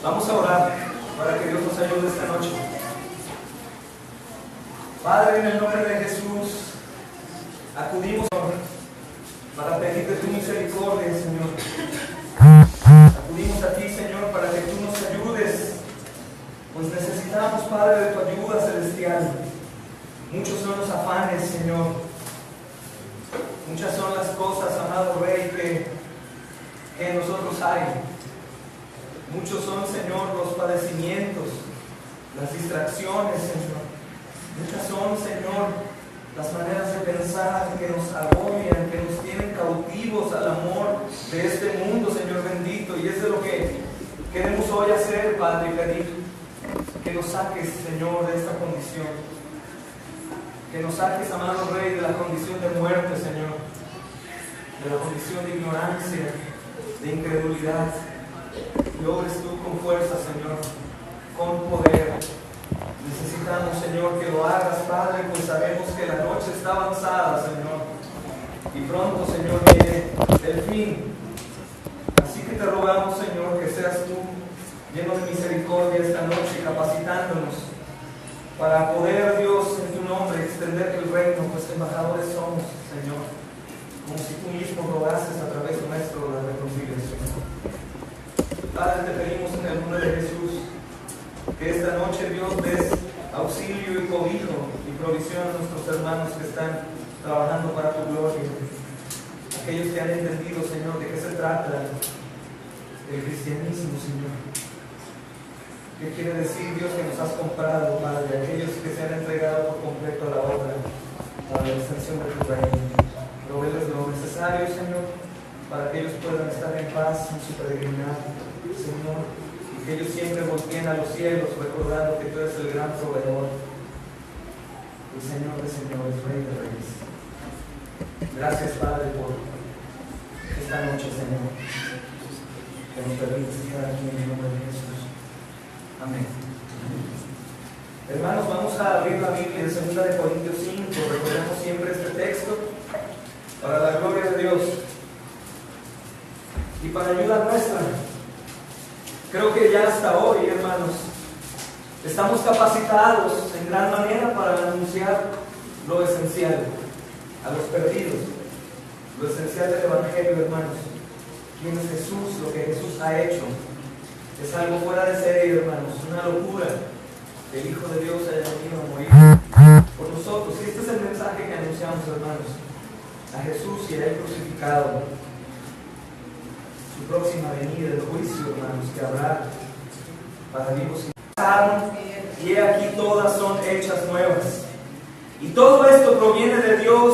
Vamos a orar para que Dios nos ayude esta noche. Padre, en el nombre de Jesús, acudimos para pedirte tu misericordia, Señor. Acudimos a ti, Señor, para que tú nos ayudes, pues necesitamos, Padre, de tu ayuda celestial. Muchos son los afanes, Señor. Muchas son las cosas, amado Rey, que en nosotros hay. Muchos son, Señor, los padecimientos, las distracciones, Señor. Muchas son, Señor, las maneras de pensar que nos agobian, que nos tienen cautivos al amor de este mundo, Señor bendito. Y es de lo que queremos hoy hacer, Padre, y pedir que nos saques, Señor, de esta condición. Que nos saques, amado Rey, de la condición de muerte, Señor. De la condición de ignorancia, de incredulidad. Y obres tú con fuerza, Señor, con poder. Necesitamos, Señor, que lo hagas, Padre, pues sabemos que la noche está avanzada, Señor. Y pronto, Señor, viene el fin. Así que te rogamos, Señor, que seas tú lleno de misericordia esta noche, capacitándonos para poder, Dios, en tu nombre, extender el reino, pues embajadores somos, Señor, como si tú mismo rogases a través nuestro la reconciliación. Padre, te pedimos en el nombre de Jesús que esta noche, Dios, des auxilio y cobijo y provisión a nuestros hermanos que están trabajando para tu gloria. Aquellos que han entendido, Señor, de qué se trata el cristianismo, Señor. ¿Qué quiere decir, Dios, que nos has comprado, Padre? Aquellos que se han entregado por completo a la obra, para la extensión de tu reino. Proveles lo necesario, Señor, para que ellos puedan estar en paz en su peregrinar, Señor, y que ellos siempre volteen a los cielos, recordando que tú eres el gran proveedor, el Señor de señores, Rey de reyes. Gracias, Padre, por esta noche, Señor, que nos permites estar aquí en el nombre de Jesús. Amén. Hermanos, vamos a abrir la Biblia en 2 Corintios 5. Recordemos siempre este texto para la gloria de Dios y para ayuda nuestra. Creo que ya hasta hoy, hermanos, estamos capacitados en gran manera para anunciar lo esencial a los perdidos, lo esencial del Evangelio, hermanos. ¿Quién es Jesús? Lo que Jesús ha hecho es algo fuera de serie, hermanos, una locura. Que el Hijo de Dios haya venido a morir por nosotros. Y este es el mensaje que anunciamos, hermanos, a Jesús y a Él crucificado. Su próxima venida, el juicio, hermanos, que habrá para vivos y he aquí todas son hechas nuevas. Y todo esto proviene de Dios,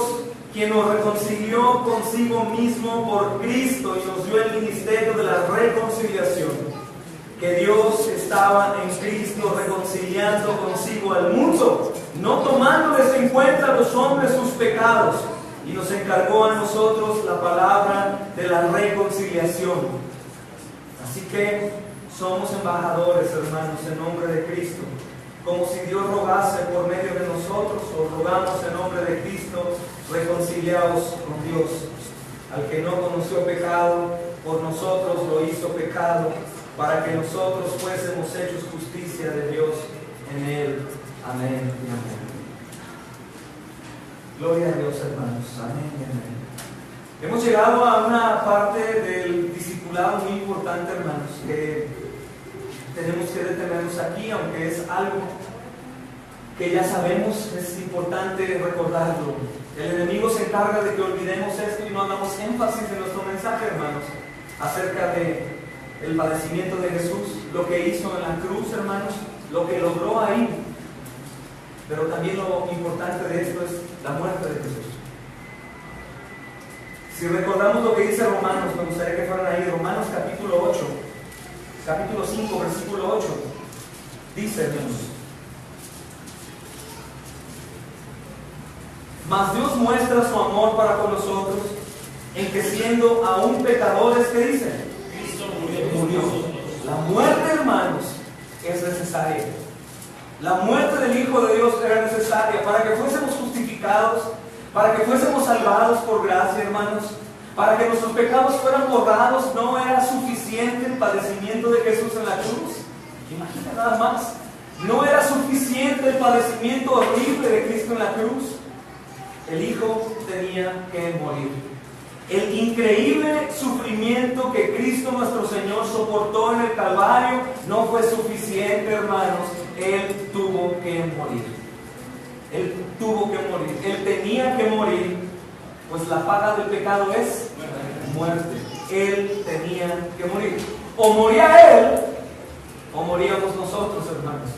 quien nos reconcilió consigo mismo por Cristo y nos dio el ministerio de la reconciliación. Que Dios estaba en Cristo reconciliando consigo al mundo, no tomándoles en cuenta a los hombres sus pecados, y nos encargó a nosotros la palabra de la reconciliación. Así que somos embajadores, hermanos, en nombre de Cristo, como si Dios rogase por medio de nosotros, o rogamos en nombre de Cristo, reconciliados con Dios. Al que no conoció pecado, por nosotros lo hizo pecado, para que nosotros fuésemos hechos justicia de Dios en Él. Amén y amén. Gloria a Dios, hermanos. Amén y amén. Hemos llegado a una parte del discipulado muy importante, hermanos, que tenemos que detenernos aquí, aunque es algo que ya sabemos, es importante recordarlo. El enemigo se encarga de que olvidemos esto y no hagamos énfasis en nuestro mensaje, hermanos, acerca de el padecimiento de Jesús, lo que hizo en la cruz, hermanos, lo que logró ahí. Pero también lo importante de esto es la muerte de Jesús. Si recordamos lo que dice Romanos, me gustaría que fueran ahí, Romanos capítulo 8, capítulo 5, versículo 8, dice, hermanos: mas Dios muestra su amor para con nosotros, en que siendo aún pecadores, ¿qué dice? Murió. La muerte, hermanos, es necesaria. La muerte del Hijo de Dios era necesaria para que fuésemos justificados, para que fuésemos salvados por gracia, hermanos, para que nuestros pecados fueran borrados. No era suficiente el padecimiento de Jesús en la cruz. Imagina nada más. No era suficiente el padecimiento horrible de Cristo en la cruz. El Hijo tenía que morir. El increíble sufrimiento que Cristo nuestro Señor soportó en el Calvario no fue suficiente, hermanos. Él tuvo que morir. Él tuvo que morir. Él tenía que morir, pues la paga del pecado es muerte. Él tenía que morir. O moría Él, o moríamos nosotros, hermanos.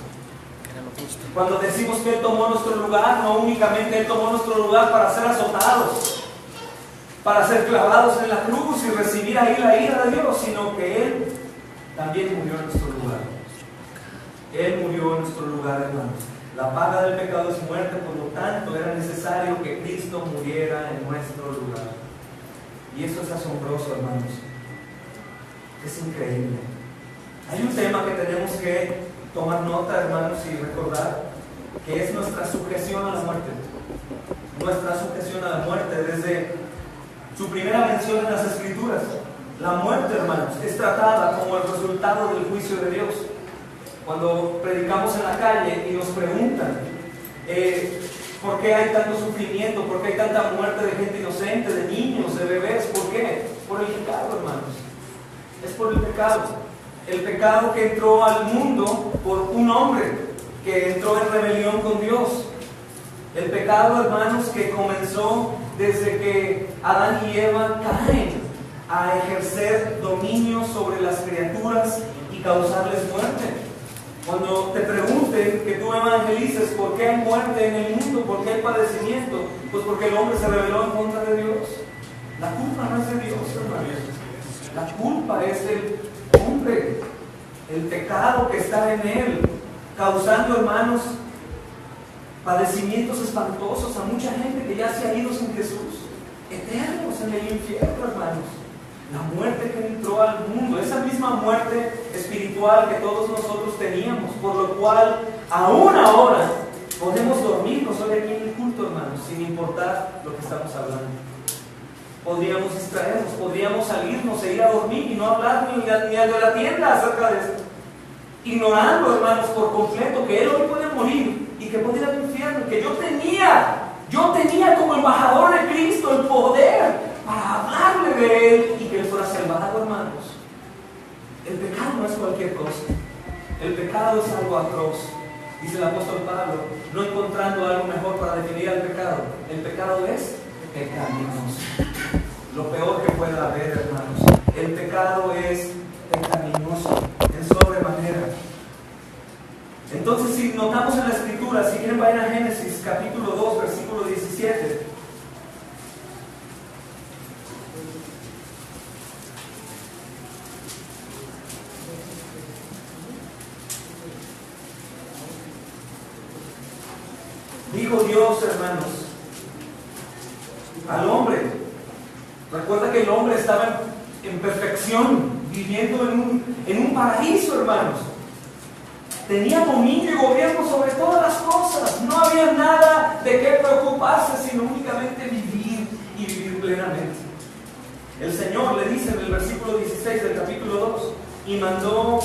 Cuando decimos que Él tomó nuestro lugar, no únicamente Él tomó nuestro lugar para ser azotados, para ser clavados en la cruz y recibir ahí la ira de Dios, sino que Él también murió en nuestro lugar. Él murió en nuestro lugar, hermanos. La paga del pecado es muerte, por lo tanto era necesario que Cristo muriera en nuestro lugar. Y eso es asombroso, hermanos. Es increíble. Hay un tema que tenemos que tomar nota, hermanos, y recordar, que es nuestra sujeción a la muerte. Nuestra sujeción a la muerte, desde su primera mención en las Escrituras. La muerte, hermanos, es tratada como el resultado del juicio de Dios. Cuando predicamos en la calle y nos preguntan ¿por qué hay tanto sufrimiento? ¿Por qué hay tanta muerte de gente inocente, de niños, de bebés? ¿Por qué? Por el pecado, hermanos. Es por el pecado. El pecado que entró al mundo por un hombre que entró en rebelión con Dios. El pecado, hermanos, que comenzó desde que Adán y Eva caen a ejercer dominio sobre las criaturas y causarles muerte. Cuando te pregunten, que tú evangelices por qué hay muerte en el mundo, por qué hay padecimiento, pues porque el hombre se rebeló en contra de Dios. La culpa no es de Dios, hermanos. La culpa es del hombre, el pecado que está en él, causando, hermanos, padecimientos espantosos a mucha gente que ya se ha ido sin Jesús, eternos en el infierno, hermanos. La muerte que entró al mundo, esa misma muerte espiritual que todos nosotros teníamos, por lo cual aún ahora podemos dormirnos hoy aquí en el culto, hermanos, sin importar lo que estamos hablando. Podríamos distraernos, podríamos salirnos e ir a dormir y no hablar ni a la tienda acerca de esto, ignorando, hermanos, por completo que Él hoy puede morir y que puede ir al infierno, que yo tenía como embajador de Cristo el poder para hablarle de Él y que Él fuera salvado, hermanos. El pecado no es cualquier cosa. El pecado es algo atroz. Dice el apóstol Pablo, no encontrando algo mejor para definir al pecado. El pecado es pecaminoso. Lo peor que pueda haber, hermanos. El pecado es pecaminoso en sobremanera. Entonces, si notamos en la Escritura, si quieren vayan a Génesis capítulo 2, versículo 17. Dijo Dios, hermanos, al hombre. Recuerda que el hombre estaba en perfección, viviendo en un paraíso, hermanos. Tenía dominio y gobierno sobre todas las cosas. No había nada de qué preocuparse, sino únicamente vivir y vivir plenamente. El Señor le dice en el versículo 16 del capítulo 2: y mandó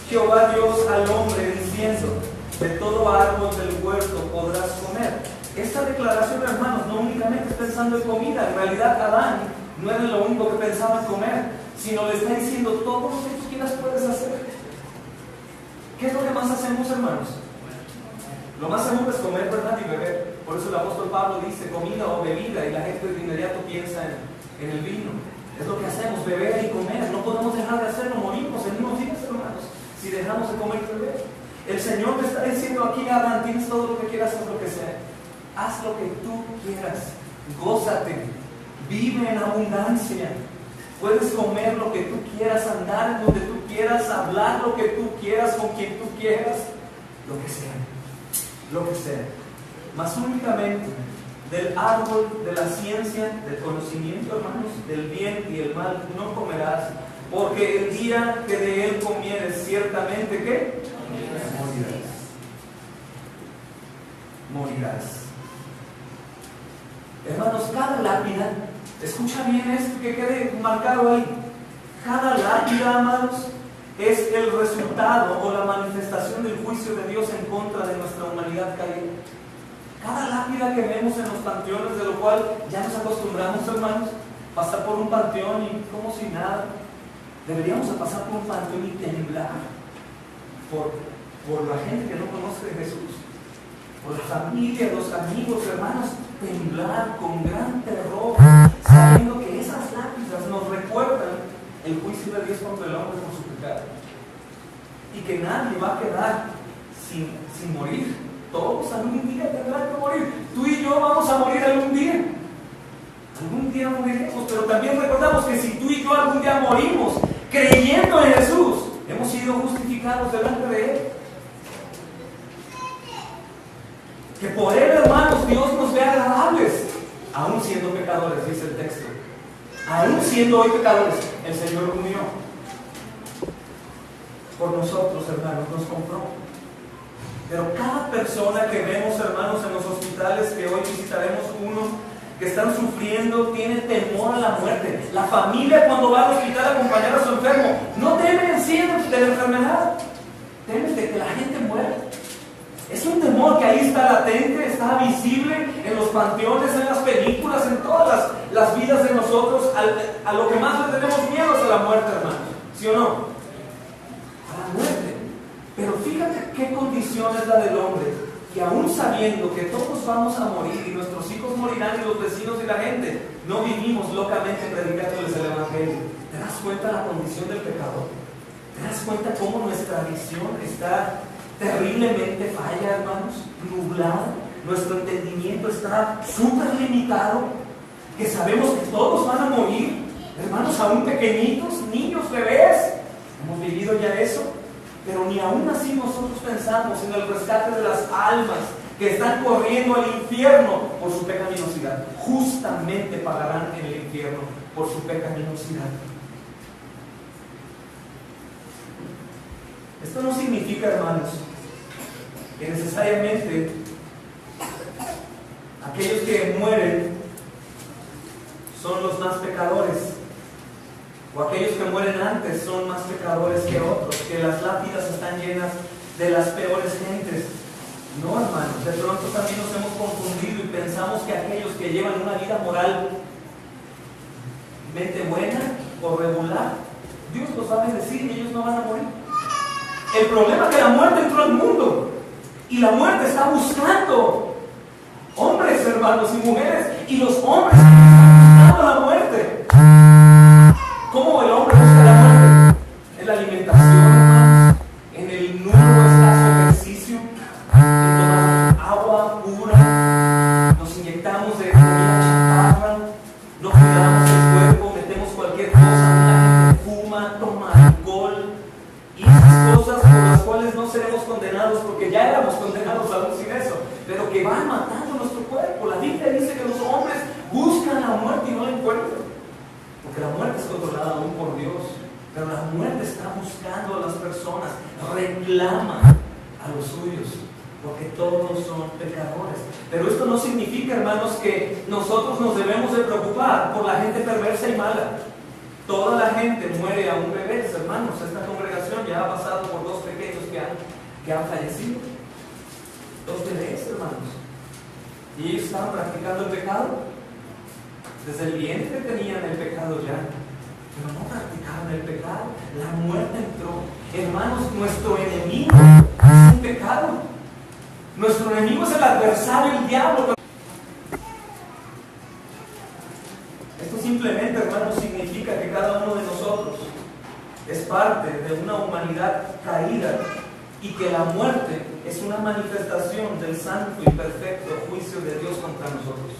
Jehová Dios al hombre diciendo: de todo árbol del huerto podrás comer. Esta declaración, hermanos, no únicamente es pensando en comida. En realidad Adán no era lo único que pensaba en comer, sino le está diciendo: todo lo que tú quieras puedes hacer. ¿Qué es lo que más hacemos, hermanos? Lo más seguro es comer, ¿verdad? Y beber. Por eso el apóstol Pablo dice comida o bebida, y la gente de inmediato piensa en el vino. Es lo que hacemos, beber y comer. No podemos dejar de hacerlo, morimos en unos días, hermanos, si dejamos de comer y beber. El Señor te está diciendo aquí: Adán, tienes todo lo que quieras, haz lo que sea. Haz lo que tú quieras, gózate, vive en abundancia. Puedes comer lo que tú quieras, andar en donde tú quieras, hablar lo que tú quieras, con quien tú quieras, lo que sea. Mas únicamente del árbol de la ciencia, del conocimiento, hermanos, del bien y el mal, no comerás, porque el día que de él comieres, ciertamente, ¿qué? Morirás. Hermanos, cada lápida, escucha bien esto, que quede marcado ahí. Cada lápida, amados, es el resultado o la manifestación del juicio de Dios en contra de nuestra humanidad caída. Cada lápida que vemos en los panteones, de lo cual ya nos acostumbramos, hermanos, pasar por un panteón y como si nada, deberíamos pasar por un panteón y temblar por la gente que no conoce de Jesús, por la familia, los amigos, hermanos, temblar con gran terror, sabiendo que esas lápidas nos recuerdan el juicio de Dios contra el hombre por su pecado, y que nadie va a quedar sin morir. Todos algún día tendrán que morir. Tú y yo vamos a morir algún día. Algún día moriremos, pero también recordamos que si tú y yo algún día morimos creyendo en Jesús, hemos sido justificados delante de Él. Que por Él, hermanos, Dios nos ve agradables, aún siendo pecadores, dice el texto. Aún siendo hoy pecadores, el Señor murió por nosotros, hermanos, nos compró. Pero cada persona que vemos, hermanos, en los hospitales, que hoy visitaremos unos que están sufriendo, tiene temor a la muerte. La familia, cuando va al hospital a acompañar a su enfermo, no temen en sí de la enfermedad, temen de que la gente muera. Es un temor que ahí está latente, está visible en los panteones, en las películas, en todas las vidas de nosotros. A lo que más le tenemos miedo es a la muerte, hermanos, ¿sí o no? A la muerte. Pero fíjate qué condición es la del hombre, que aún sabiendo que todos vamos a morir y nuestros hijos morirán y los vecinos y la gente, no vivimos locamente predicándoles el Evangelio. ¿Te das cuenta la condición del pecador? ¿Te das cuenta cómo nuestra visión está terriblemente falla, hermanos? Nublada. Nuestro entendimiento está súper limitado, que sabemos que todos van a morir, hermanos, aún pequeñitos, niños, bebés. Hemos vivido ya eso. Pero ni aún así nosotros pensamos en el rescate de las almas que están corriendo al infierno por su pecaminosidad. Justamente pagarán en el infierno por su pecaminosidad. Esto no significa, hermanos, que necesariamente aquellos que mueren son los más pecadores, o aquellos que mueren antes son más pecadores que otros, que las lápidas están llenas de las peores gentes. No, hermanos, de pronto también nos hemos confundido y pensamos que aquellos que llevan una vida moralmente buena o regular, Dios los va a bendecir y ellos no van a morir. El problema es que la muerte entró al mundo y la muerte está buscando hombres, hermanos y mujeres, y los hombres están buscando la muerte. ¿Cómo el hombre busca la muerte? En la alimentación, hermanos, en el nulo escaso ejercicio, en tomar agua pura, nos inyectamos de comida chatarra, no cuidamos el cuerpo, metemos cualquier cosa, la gente fuma, toma alcohol, y esas cosas por las cuales no seremos condenados, porque ya éramos condenados aún sin eso, pero que van matando nuestro cuerpo. La Biblia dice que los hombres buscan la muerte y no la encuentran. Porque la muerte es controlada aún por Dios, pero la muerte está buscando a las personas, reclama a los suyos, porque todos son pecadores. Pero esto no significa, hermanos, que nosotros nos debemos de preocupar por la gente perversa y mala. Toda la gente muere aún bebés, hermanos. Esta congregación ya ha pasado por dos pequeños que han fallecido. Dos bebés, hermanos. Y ellos estaban practicando el pecado. Desde el vientre tenían el pecado ya, pero no practicaban el pecado. La muerte entró. Hermanos, nuestro enemigo es el pecado. Nuestro enemigo es el adversario, el diablo. Esto simplemente, hermanos, significa que cada uno de nosotros es parte de una humanidad caída y que la muerte es una manifestación del santo y perfecto juicio de Dios contra nosotros.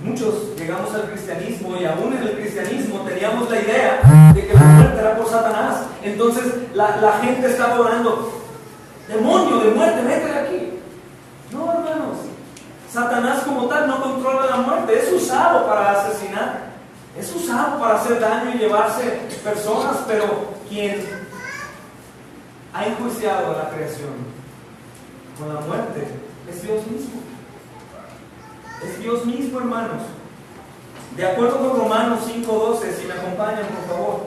Muchos llegamos al cristianismo y aún en el cristianismo teníamos la idea de que la muerte era por Satanás. Entonces la gente estaba orando: demonio de muerte, vete de aquí. No, hermanos, Satanás como tal no controla la muerte. Es usado para asesinar, es usado para hacer daño y llevarse personas, pero quien ha enjuiciado a la creación con la muerte es Dios mismo. Es Dios mismo, hermanos. De acuerdo con Romanos 5:12, si me acompañan, por favor.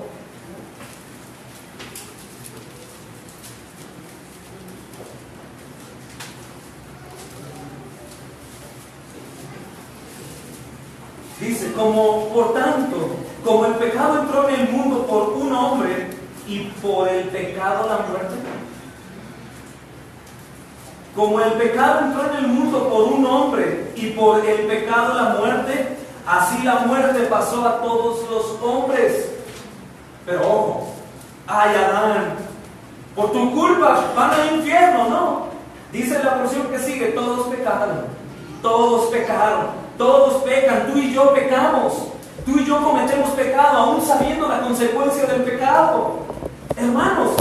Dice, por tanto, como el pecado entró en el mundo por un hombre y por el pecado la muerte. Como el pecado entró en el mundo por un hombre y por el pecado la muerte, así la muerte pasó a todos los hombres. Pero ojo, ay Adán, por tu culpa van al infierno, ¿no? Dice la porción que sigue, todos pecaron, todos pecan, tú y yo pecamos, tú y yo cometemos pecado, aún sabiendo la consecuencia del pecado. Hermanos,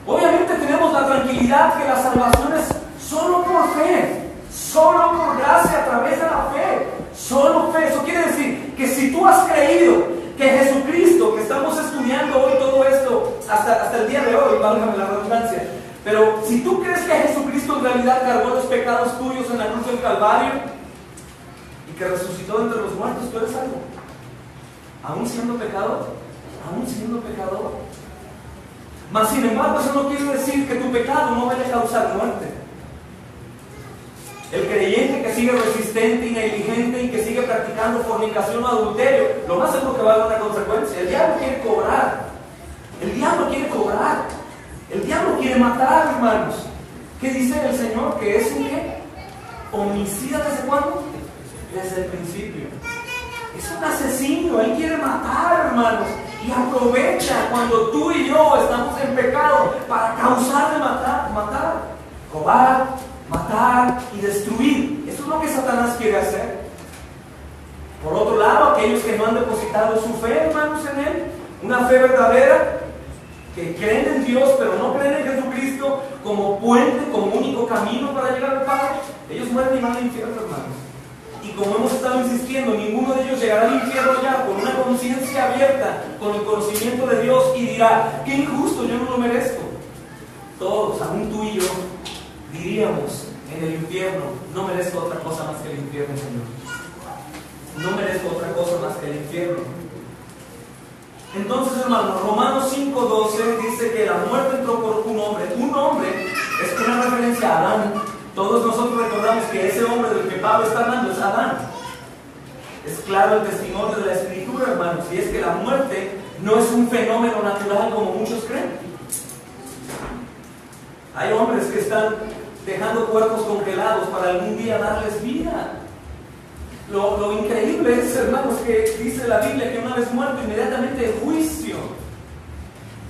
obviamente tenemos la tranquilidad que la salvación es solo por fe, solo por gracia a través de la fe, solo fe. Eso quiere decir que si tú has creído que Jesucristo, que estamos estudiando hoy todo esto, hasta el día de hoy, válgame la redundancia, pero si tú crees que Jesucristo en realidad cargó los pecados tuyos en la cruz del Calvario y que resucitó entre los muertos, tú eres salvo. Aún siendo pecador, mas sin embargo eso no quiere decir que tu pecado no vaya a causar muerte. El creyente que sigue resistente y negligente y que sigue practicando fornicación o adulterio, lo más seguro que va a haber una consecuencia. El diablo quiere cobrar. El diablo quiere matar, hermanos. ¿Qué dice el Señor? Que es un ¿qué? Homicida. ¿Desde cuándo? Desde el principio. Es un asesino. Él quiere matar, hermanos. Y aprovecha cuando tú y yo estamos en pecado para causar de matar, robar, matar y destruir. Eso es lo que Satanás quiere hacer. Por otro lado, aquellos que no han depositado su fe, hermanos, en Él, una fe verdadera, que creen en Dios pero no creen en Jesucristo como puente, como único camino para llegar al Padre, ellos mueren y van al infierno, hermanos. Y como hemos estado insistiendo, ninguno de ellos llegará al infierno ya con una conciencia abierta, con el conocimiento de Dios, y dirá, qué injusto, yo no lo merezco. Todos, aún tú y yo, diríamos en el infierno, no merezco otra cosa más que el infierno, Señor. No merezco otra cosa más que el infierno. Entonces, hermanos, Romanos 5:12 dice que la muerte entró por un hombre. Un hombre es una referencia a Adán. Todos nosotros recordamos que ese hombre del que Pablo está hablando es Adán. Es claro el testimonio de la Escritura, hermanos, y es que la muerte no es un fenómeno natural como muchos creen. Hay hombres que están dejando cuerpos congelados para algún día darles vida. Lo increíble es, hermanos, que dice la Biblia que una vez muerto, inmediatamente el juicio.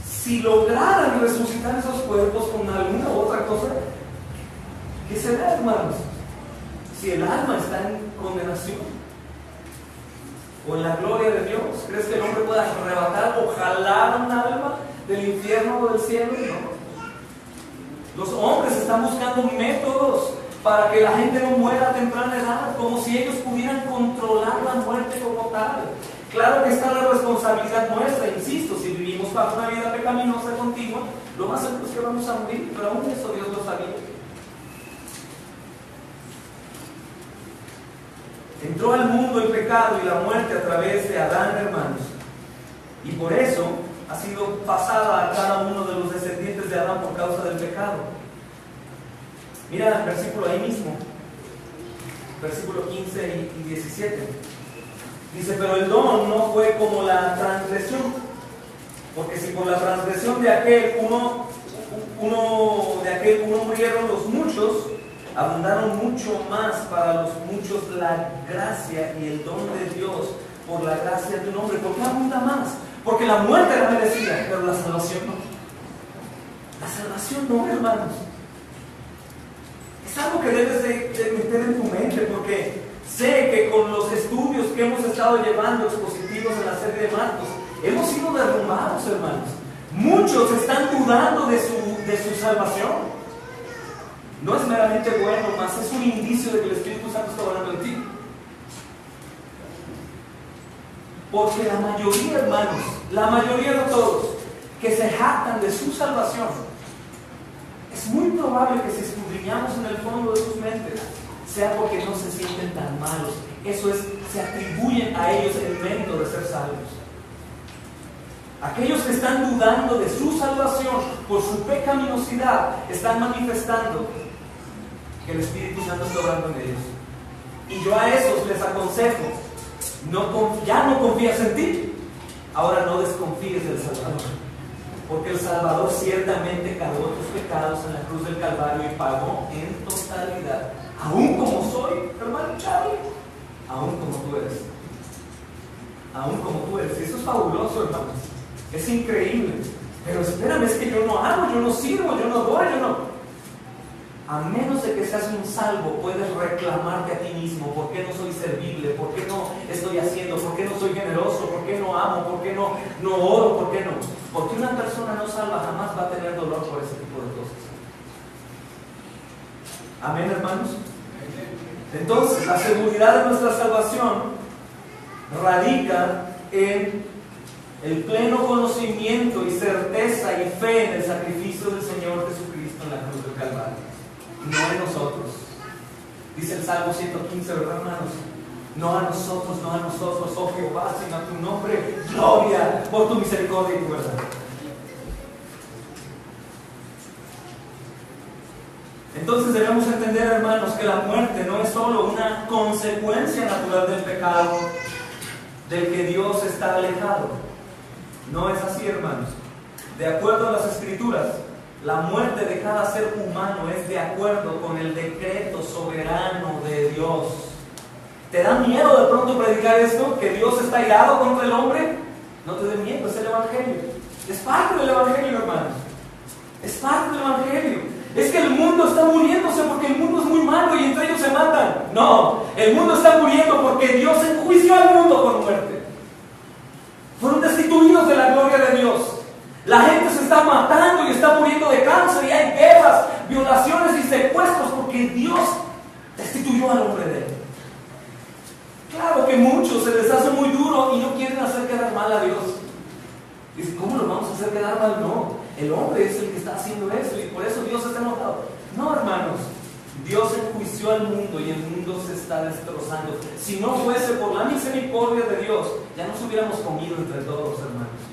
Si lograran resucitar esos cuerpos con alguna otra cosa, ¿qué será, hermanos? Si el alma está en condenación o en la gloria de Dios, ¿crees que el hombre pueda arrebatar o jalar un alma del infierno o del cielo? No. Los hombres están buscando métodos para que la gente no muera a temprana edad, como si ellos pudieran controlar la muerte como tal. Claro que está la responsabilidad nuestra, insisto, si vivimos bajo una vida pecaminosa continua, lo más seguro es que vamos a morir, pero aún eso Dios lo sabía. Entró al mundo el pecado y la muerte a través de Adán, hermanos, y por eso ha sido pasada a cada uno de los descendientes de Adán por causa del pecado. Mira el versículo ahí mismo, versículo 15 y 17. Dice, pero el don no fue como la transgresión, porque si por la transgresión de aquel uno murieron los muchos, abundaron mucho más para los muchos la gracia y el don de Dios por la gracia de un hombre. ¿Por qué abunda más? Porque la muerte era merecida, pero la salvación no. La salvación no, hermanos. Es algo que debes de meter en tu mente, porque sé que con los estudios que hemos estado llevando expositivos en la serie de Marcos, hemos sido derrumbados, hermanos. Muchos están dudando de su salvación. No es meramente bueno, mas es un indicio de que el Espíritu Santo está orando en ti. Porque la mayoría, hermanos, la mayoría de todos que se jactan de su salvación, es muy probable que si escudriñamos en el fondo de sus mentes, sea porque no se sienten tan malos. Eso es, se atribuyen a ellos el mérito de ser salvos. Aquellos que están dudando de su salvación por su pecaminosidad, están manifestando que el Espíritu Santo está obrando en ellos. Y yo a esos les aconsejo ya no confías en ti, ahora no desconfíes del Salvador. Porque el Salvador ciertamente cargó tus pecados en la cruz del Calvario y pagó en totalidad. Aún como soy, hermano Charlie, aún como tú eres. Aún como tú eres. Y eso es fabuloso, hermanos. Es increíble. Pero espérame, es que yo no hago, yo no sirvo, yo no doy, yo no. A menos de que seas un salvo, puedes reclamarte a ti mismo. ¿Por qué no soy servible? ¿Por qué no estoy haciendo? ¿Por qué no soy generoso? ¿Por qué no amo? ¿Por qué no oro? ¿Por qué no? Porque una persona no salva jamás va a tener dolor por ese tipo de cosas. Amén, hermanos. Entonces, la seguridad de nuestra salvación radica en el pleno conocimiento y certeza y fe en el sacrificio del Señor Jesucristo en la cruz del Calvario. No en nosotros. Dice el Salmo 115, ¿verdad, hermanos? No a nosotros, oh Jehová, sino a tu nombre, gloria por tu misericordia y tu verdad. Entonces debemos entender, hermanos, que la muerte no es solo una consecuencia natural del pecado del que Dios está alejado. No es así, hermanos. De acuerdo a las Escrituras, la muerte de cada ser humano es de acuerdo con el decreto soberano de Dios. ¿Te da miedo de pronto predicar esto? ¿Que Dios está irado contra el hombre? No te dé miedo, es el Evangelio. Es parte del Evangelio, hermanos. Es parte del Evangelio. Es que el mundo está muriéndose porque el mundo es muy malo y entre ellos se matan. No, el mundo está muriendo porque Dios enjuició al mundo por muerte. Fueron destituidos de la gloria de Dios. La gente se está matando y está muriendo de cáncer y hay guerras, violaciones y secuestros porque Dios destituyó al hombre de él. Claro que muchos se les hace muy duro y no quieren hacer quedar mal a Dios. Dicen, ¿cómo lo vamos a hacer quedar mal? No, el hombre es el que está haciendo eso y por eso Dios está enojado. No, hermanos, Dios enjuició al mundo y el mundo se está destrozando. Si no fuese por la misericordia de Dios, ya nos hubiéramos comido entre todos, hermanos.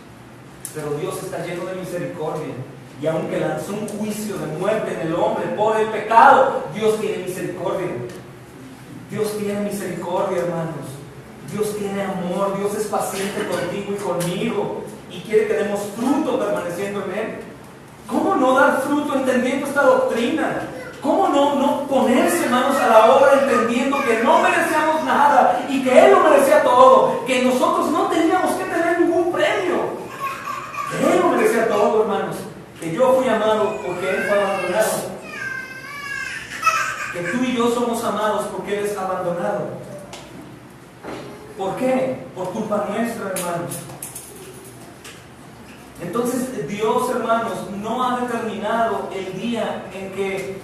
Pero Dios está lleno de misericordia. Y aunque lanzó un juicio de muerte en el hombre por el pecado, Dios tiene misericordia. Dios tiene misericordia, hermanos. Dios tiene amor. Dios es paciente contigo y conmigo. Y quiere que demos fruto permaneciendo en Él. ¿Cómo no dar fruto entendiendo esta doctrina? ¿Cómo no ponerse manos a la obra entendiendo que no merecíamos nada y que Él lo merecía todo? Que nosotros no teníamos que tener ningún premio. Que Él lo merecía todo, hermanos. Que yo fui amado porque Él fue abandonado. Que tú y yo somos amados porque Él es abandonado. ¿Por qué? Por culpa nuestra, hermanos. Entonces Dios, hermanos, no ha determinado el día en que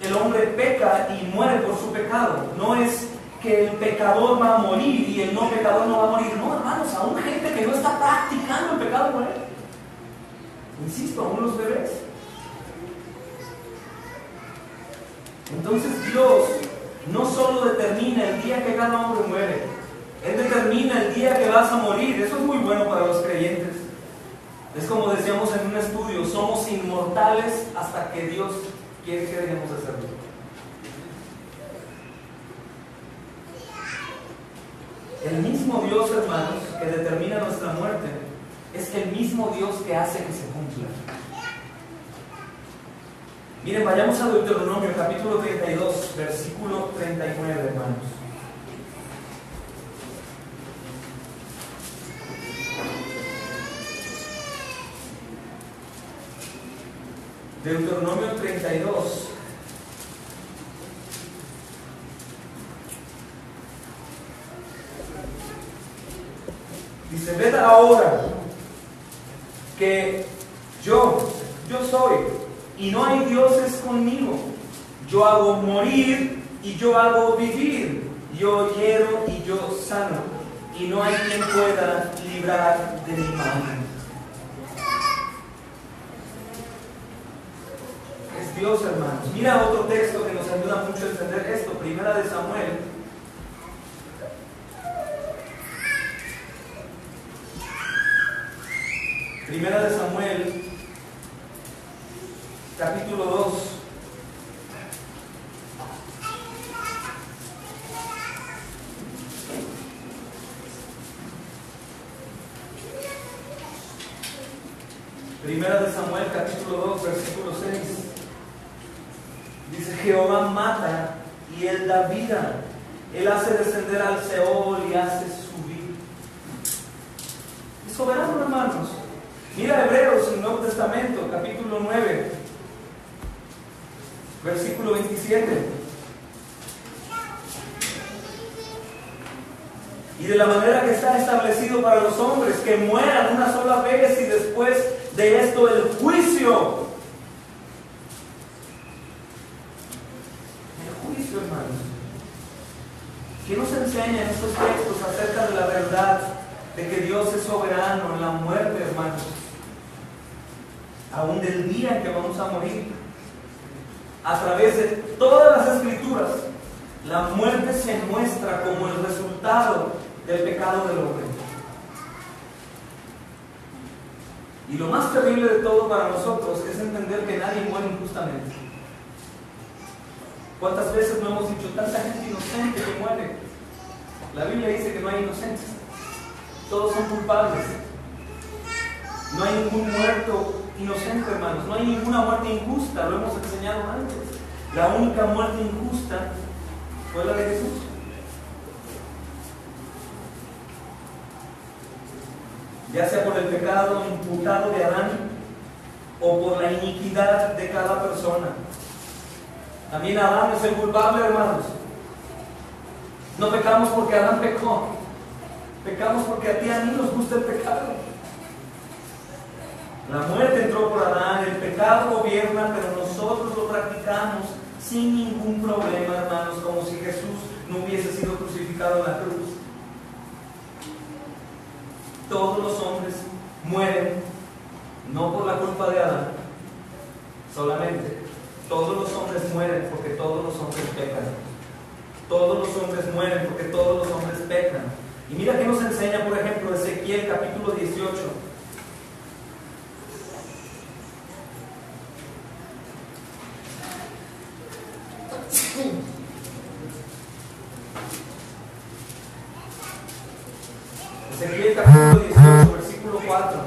el hombre peca y muere por su pecado. No es que el pecador va a morir y el no pecador no va a morir. No, hermanos, aún gente que no está practicando el pecado muere. Insisto, aún los bebés. Entonces Dios no solo determina el día que cada hombre muere, Él determina el día que vas a morir. Eso es muy bueno para los creyentes. Es como decíamos en un estudio, somos inmortales hasta que Dios quiere que dejemos de serlo. El mismo Dios, hermanos, que determina nuestra muerte, es el mismo Dios que hace que se cumpla. Miren, vayamos a Deuteronomio, capítulo 32, versículo 39, hermanos. Deuteronomio 32. Dice, ved ahora que yo soy, y no hay dioses conmigo. Yo hago morir y yo hago vivir. Yo hiero y yo sano. Y no hay quien pueda librar de mi mano. Es Dios, hermanos. Mira otro texto que nos ayuda mucho a entender esto. Primera de Samuel. Primera de Samuel, capítulo 2. Primera de Samuel, capítulo 2, versículo 6. Dice: Jehová mata y Él da vida. Él hace descender al Seol y hace subir. Es soberano, hermanos. Mira Hebreos, el Nuevo Testamento, capítulo 9, versículo 27. Y de la manera que está establecido para los hombres, que mueran una sola vez y después de esto el juicio. El juicio, hermanos. ¿Qué nos enseña en estos textos acerca de la verdad de que Dios es soberano en la muerte, hermanos? Aún del día en que vamos a morir. A través de todas las escrituras, la muerte se muestra como el resultado del pecado del hombre. Y lo más terrible de todo para nosotros es entender que nadie muere injustamente. ¿Cuántas veces no hemos dicho tanta gente inocente que muere? La Biblia dice que no hay inocentes. Todos son culpables. No hay ningún muerto inocente, hermanos. No hay ninguna muerte injusta. Lo hemos enseñado antes. La única muerte injusta fue la de Jesús. Ya sea por el pecado imputado de Adán o por la iniquidad de cada persona. También Adán es el culpable, hermanos. No pecamos porque Adán pecó. Pecamos porque a ti y a mí nos gusta el pecado. La muerte entró por Adán, el pecado gobierna, pero nosotros lo practicamos sin ningún problema, hermanos, como si Jesús no hubiese sido crucificado en la cruz. Todos los hombres mueren, no por la culpa de Adán, solamente. Todos los hombres mueren porque todos los hombres pecan. Todos los hombres mueren porque todos los hombres pecan. Y mira que nos enseña, por ejemplo, Ezequiel capítulo 18. Ezequiel capítulo 18, versículo 4.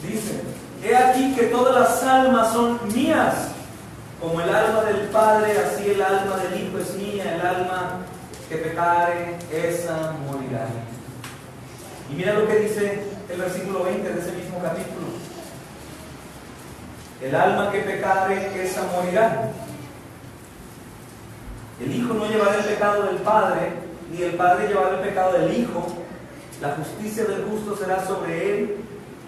Dice: he aquí que todas las almas son mías, como el alma del Padre, así el alma del Hijo es mía, el alma que pecare, esa morirá. Y mira lo que dice el versículo 20 de ese mismo capítulo: el alma que pecare, esa morirá. El Hijo no llevará el pecado del Padre, ni el Padre llevará el pecado del Hijo. La justicia del justo será sobre él,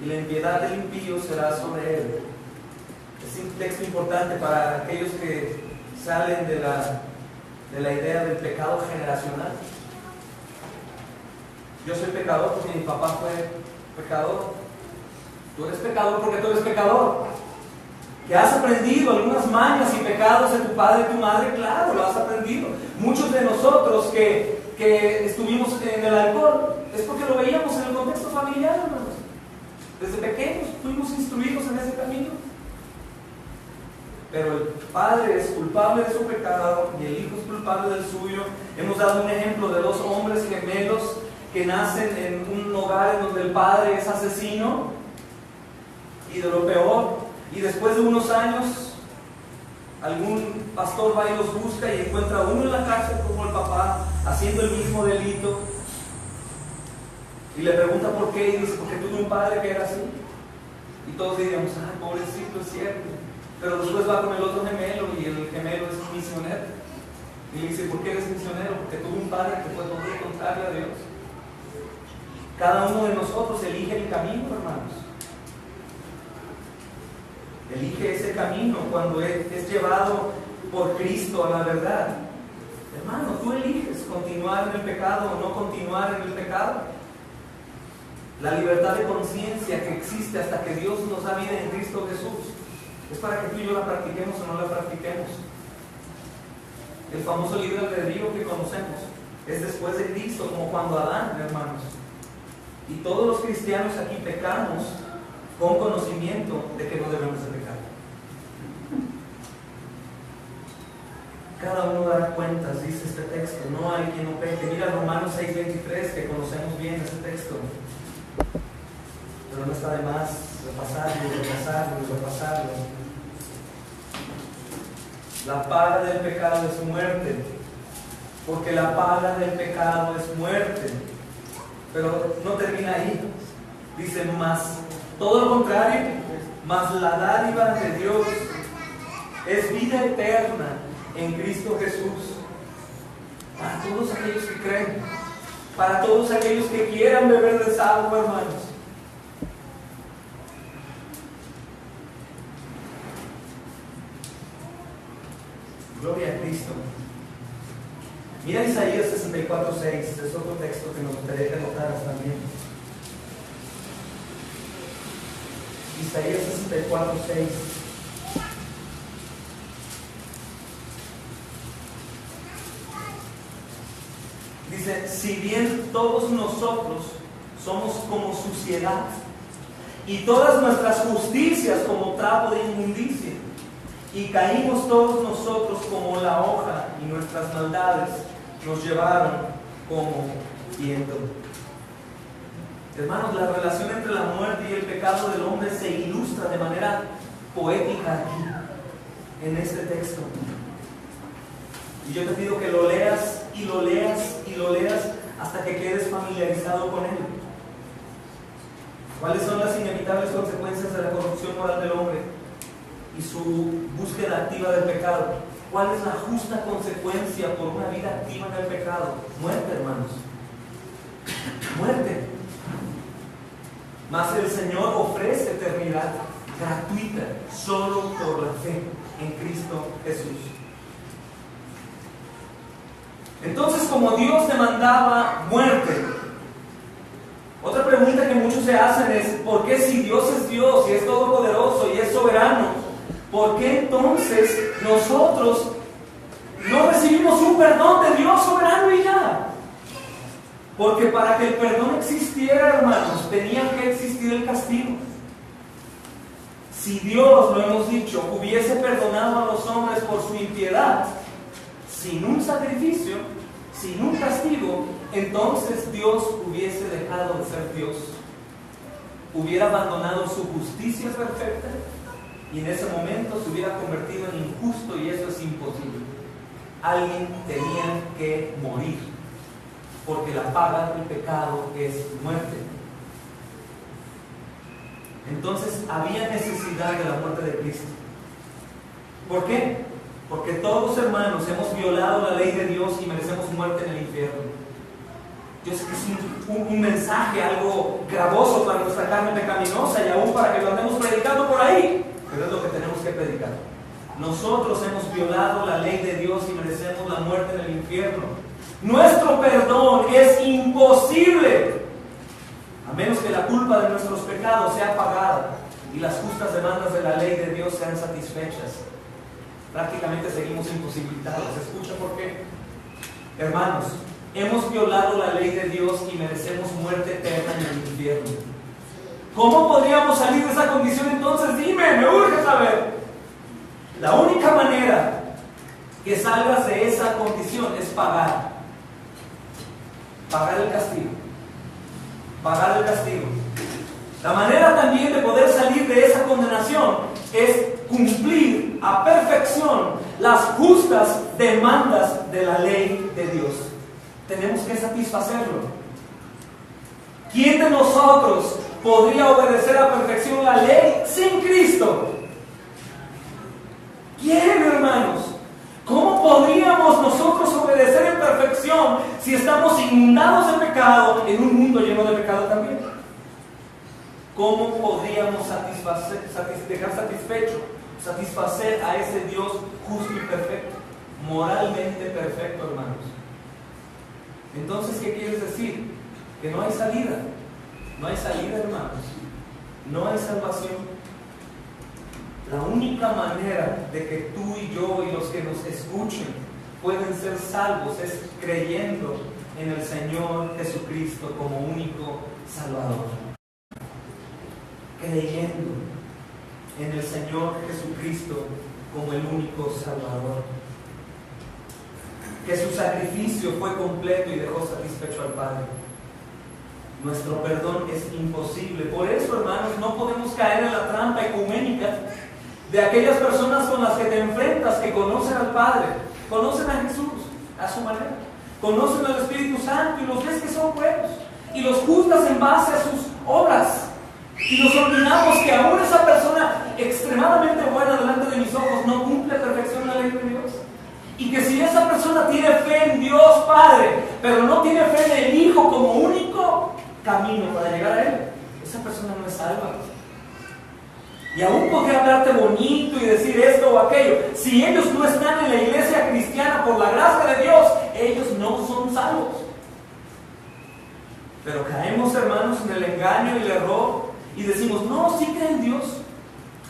y la impiedad del impío será sobre él. Es un texto importante para aquellos que salen de la idea del pecado generacional. Yo soy pecador porque mi papá fue pecador. Tú eres pecador porque tú eres pecador. ¿Que has aprendido algunas mañas y pecados de tu padre y tu madre? Claro, lo has aprendido. Muchos de nosotros que estuvimos en el alcohol es porque lo veíamos en el contexto familiar, hermanos. Desde pequeños fuimos instruidos en ese camino. Pero el padre es culpable de su pecado y el hijo es culpable del suyo. Hemos dado un ejemplo de dos hombres gemelos que nacen en un hogar en donde el padre es asesino y de lo peor. Y después de unos años, algún pastor va y los busca y encuentra uno en la cárcel como el papá, haciendo el mismo delito. Y le pregunta por qué, y dice: porque tuve un padre que era así. Y todos diríamos: ah, pobrecito, es cierto. Pero después va con el otro gemelo, y el gemelo es un misionero. Y le dice: ¿por qué eres misionero? Porque tuve un padre que fue todo lo contrario a Dios. Cada uno de nosotros elige el camino, hermanos. Elige ese camino cuando es llevado por Cristo a la verdad. Hermano, tú eliges continuar en el pecado o no continuar en el pecado. La libertad de conciencia que existe hasta que Dios nos da vida en Cristo Jesús es para que tú y yo la practiquemos o no la practiquemos. El famoso libre albedrío que conocemos es después de Cristo, como cuando Adán, hermanos. Y todos los cristianos aquí pecamos con conocimiento de que no debemos de pecar. Cada uno dará cuentas, dice este texto. No hay quien no peque. Mira Romanos 6:23, que conocemos bien ese texto. Pero no está de más repasarlo. La paga del pecado es muerte, porque la paga del pecado es muerte. Pero no termina ahí. Dice más, todo lo contrario, más la dádiva de Dios es vida eterna en Cristo Jesús. Para todos aquellos que creen, para todos aquellos que quieran beber de esa agua, hermanos. Gloria a Cristo. Mira Isaías 64:6, es otro texto que nos gustaría que notaras también. Isaías 64:6. Dice, si bien todos nosotros somos como suciedad, y todas nuestras justicias como trapo de inmundicia, y caímos todos nosotros como la hoja, y nuestras maldades nos llevaron como viento. Hermanos, la relación entre la muerte y el pecado del hombre se ilustra de manera poética aquí, en este texto. Y yo te pido que lo leas y lo leas y lo leas hasta que quedes familiarizado con él. ¿Cuáles son las inevitables consecuencias de la corrupción moral del hombre y su búsqueda activa del pecado? ¿Cuál es la justa consecuencia por una vida activa en el pecado? Muerte, hermanos. Muerte. Mas el Señor ofrece eternidad gratuita solo por la fe en Cristo Jesús. Entonces, como Dios demandaba muerte, otra pregunta que muchos se hacen es: ¿por qué, si Dios es Dios y es todopoderoso y es soberano, por qué entonces nosotros no recibimos un perdón de Dios soberano y ya? Porque para que el perdón existiera, hermanos, tenía que existir el castigo. Si Dios, lo hemos dicho, hubiese perdonado a los hombres por su impiedad, sin un sacrificio, sin un castigo, entonces Dios hubiese dejado de ser Dios. Hubiera abandonado su justicia perfecta y en ese momento se hubiera convertido en injusto, y eso es imposible. Alguien tenía que morir, porque la paga del pecado es muerte. Entonces había necesidad de la muerte de Cristo. ¿Por qué? Porque todos, hermanos, hemos violado la ley de Dios y merecemos muerte en el infierno. Yo sé que es un mensaje algo gravoso para nuestra carne pecaminosa y aún para que lo andemos predicando por ahí, pero es lo que tenemos que predicar. Nosotros hemos violado la ley de Dios y merecemos la muerte en el infierno. Nuestro perdón es imposible a menos que la culpa de nuestros pecados sea pagada y las justas demandas de la ley de Dios sean satisfechas. Prácticamente seguimos imposibilitados. ¿Escucha por qué? Hermanos, hemos violado la ley de Dios y merecemos muerte eterna en el infierno. ¿Cómo podríamos salir de esa condición entonces? Dime, me urge saber. La única manera que salgas de esa condición es pagar el castigo. Pagar el castigo. La manera también de poder salir de esa condenación es cumplir a perfección las justas demandas de la ley de Dios. Tenemos que satisfacerlo. ¿Quién de nosotros podría obedecer a perfección la ley sin Cristo? ¿Quién, hermanos? ¿Cómo podríamos nosotros obedecer en perfección si estamos inundados de pecado en un mundo lleno de pecado también? ¿Cómo podríamos satisfacer a ese Dios justo y perfecto, moralmente perfecto, hermanos? Entonces, ¿qué quieres decir? Que no hay salida. No hay salida, hermanos. No hay salvación. La única manera de que tú y yo y los que nos escuchen pueden ser salvos es creyendo en el Señor Jesucristo como único Salvador. Creyendo en el Señor Jesucristo como el único Salvador. que su sacrificio fue completo y dejó satisfecho al Padre. Nuestro perdón es imposible. Por eso, hermanos, no podemos caer en la trampa ecuménica de aquellas personas con las que te enfrentas, que conocen al Padre, conocen a Jesús a su manera, conocen al Espíritu Santo y los ves que son buenos y los juzgas en base a sus obras. Y nos olvidamos que aún esa persona extremadamente buena delante de mis ojos no cumple a perfección la ley de Dios. Y que si esa persona tiene fe en Dios Padre, pero no tiene fe en el Hijo como único camino para llegar a Él, esa persona no es salva. Y aún podría hablarte bonito y decir esto o aquello. Si ellos no están en la iglesia cristiana por la gracia de Dios, ellos no son salvos. Pero caemos, hermanos, en el engaño y el error y decimos, no, sí creen en Dios.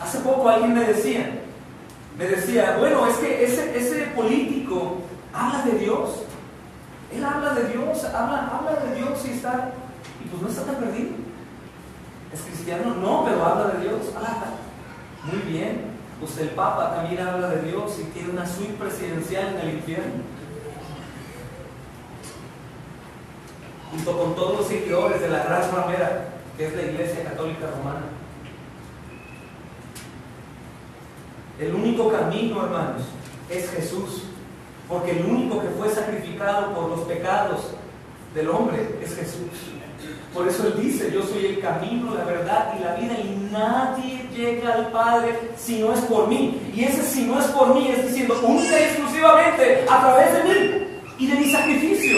Hace poco alguien me decía, bueno, es que ese político habla de Dios. Él habla de Dios, habla de Dios y pues no está tan perdido. ¿Es cristiano? No, pero habla de Dios. Muy bien. Pues el Papa también habla de Dios y tiene una suite presidencial en el infierno, junto con todos los seguidores de la Gran Ramera, que es la Iglesia Católica Romana. El único camino, hermanos, es Jesús, porque el único que fue sacrificado por los pecados del hombre es Jesús. Por eso Él dice, yo soy el camino, la verdad y la vida, y nadie llega al Padre si no es por mí. Y ese si no es por mí es diciendo única y exclusivamente a través de mí y de mi sacrificio.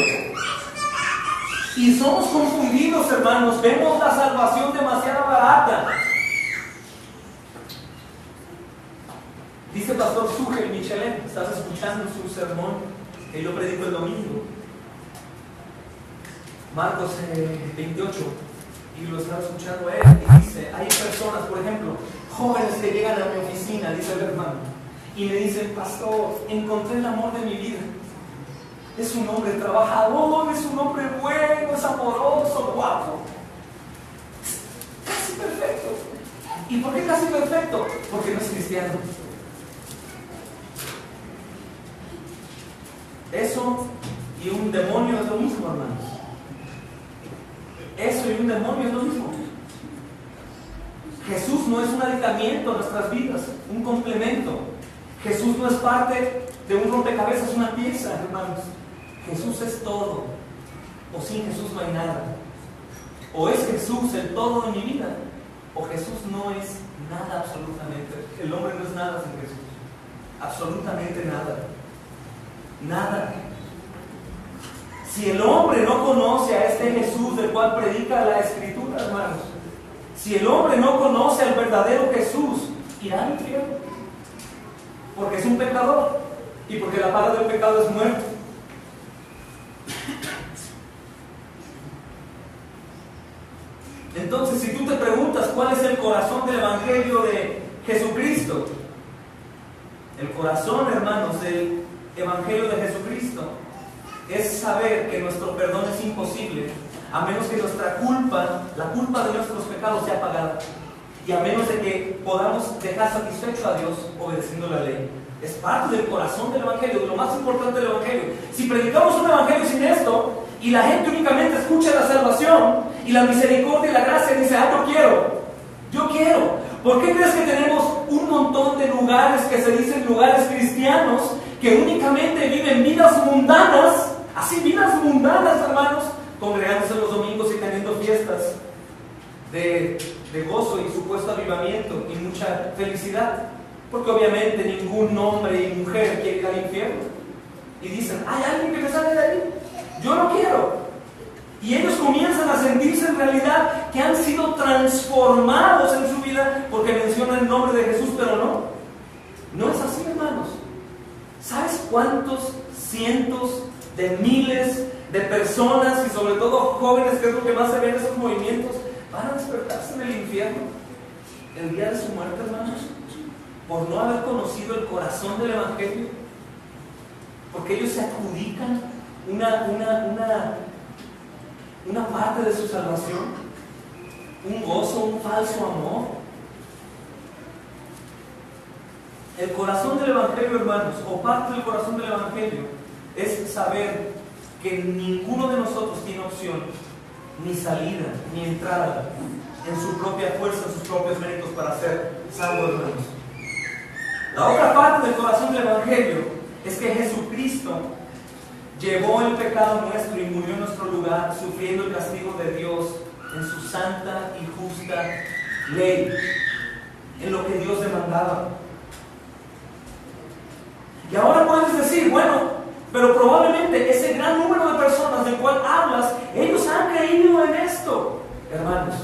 Y somos confundidos, hermanos, vemos la salvación demasiado barata. Dice el pastor Sugel Michelin, estás escuchando su sermón que yo predico el domingo, Marcos 28, y lo estaba escuchando él, y dice, hay personas, por ejemplo, jóvenes que llegan a mi oficina, dice el hermano, y me dicen, pastor, encontré el amor de mi vida. Es un hombre trabajador, es un hombre bueno, es amoroso, guapo. Casi perfecto. ¿Y por qué casi perfecto? Porque no es cristiano. Eso y un demonio es lo mismo, hermanos. Eso y un demonio es lo mismo. Jesús no es un aditamiento a nuestras vidas, un complemento. Jesús no es parte de un rompecabezas, una pieza, hermanos. Jesús es todo, o sin Jesús no hay nada. O es Jesús el todo de mi vida, o Jesús no es nada absolutamente. El hombre no es nada sin Jesús, absolutamente nada. Nada. Si el hombre no conoce a este Jesús del cual predica la Escritura, hermanos, si el hombre no conoce al verdadero Jesús, irá al infierno, porque es un pecador y porque la paga del pecado es muerte. Entonces, si tú te preguntas cuál es el corazón del Evangelio de Jesucristo, el corazón, hermanos, del Evangelio de Jesucristo es saber que nuestro perdón es imposible a menos que nuestra culpa, la culpa de nuestros pecados sea pagada, y a menos de que podamos dejar satisfecho a Dios obedeciendo la ley. Es parte del corazón del Evangelio, de lo más importante del Evangelio. Si predicamos un Evangelio sin esto y la gente únicamente escucha la salvación y la misericordia y la gracia y dice, yo quiero. ¿Por qué crees que tenemos un montón de lugares que se dicen lugares cristianos que únicamente viven vidas mundanas, así vidas mundanas, hermanos, congregándose los domingos y teniendo fiestas de gozo y supuesto avivamiento y mucha felicidad? Porque obviamente ningún hombre y mujer quiere ir al infierno. Y dicen, hay alguien que me sale de ahí, yo no quiero. Y ellos comienzan a sentirse en realidad que han sido transformados en su vida porque mencionan el nombre de Jesús, pero no es así, hermanos. ¿Sabes cuántos cientos de miles de personas y sobre todo jóvenes, que es lo que más se ve en esos movimientos, van a despertarse en el infierno el día de su muerte, hermanos? Por no haber conocido el corazón del Evangelio, porque ellos se adjudican una parte de su salvación, un gozo, un falso amor. El corazón del Evangelio, hermanos, o parte del corazón del Evangelio, es saber que ninguno de nosotros tiene opción, ni salida, ni entrada en su propia fuerza, en sus propios méritos para ser salvos, hermanos. La otra parte del corazón del Evangelio es que Jesucristo llevó el pecado nuestro y murió en nuestro lugar, sufriendo el castigo de Dios en su santa y justa ley, en lo que Dios demandaba. Y ahora puedes decir, bueno, pero probablemente ese gran número de personas del cual hablas, ellos han creído en esto. Hermanos,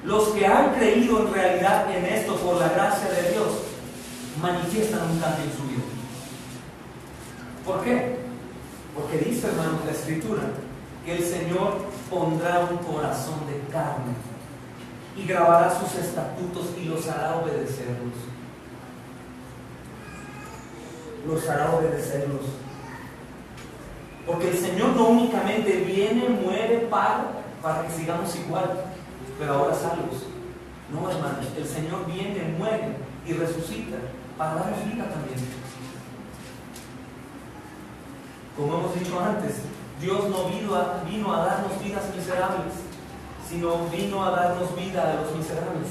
los que han creído en realidad en esto por la gracia de Dios, manifiestan un cambio en su vida. ¿Por qué? Porque dice, hermanos, la Escritura, que el Señor pondrá un corazón de carne y grabará sus estatutos y los hará obedecerlos. Los hará obedecerlos. Porque el Señor no únicamente viene, muere, para que sigamos igual, pero ahora salvos. No, hermanos, el Señor viene, muere y resucita para darnos vida también. Como hemos dicho antes, Dios no vino a darnos vidas miserables, sino vino a darnos vida a los miserables.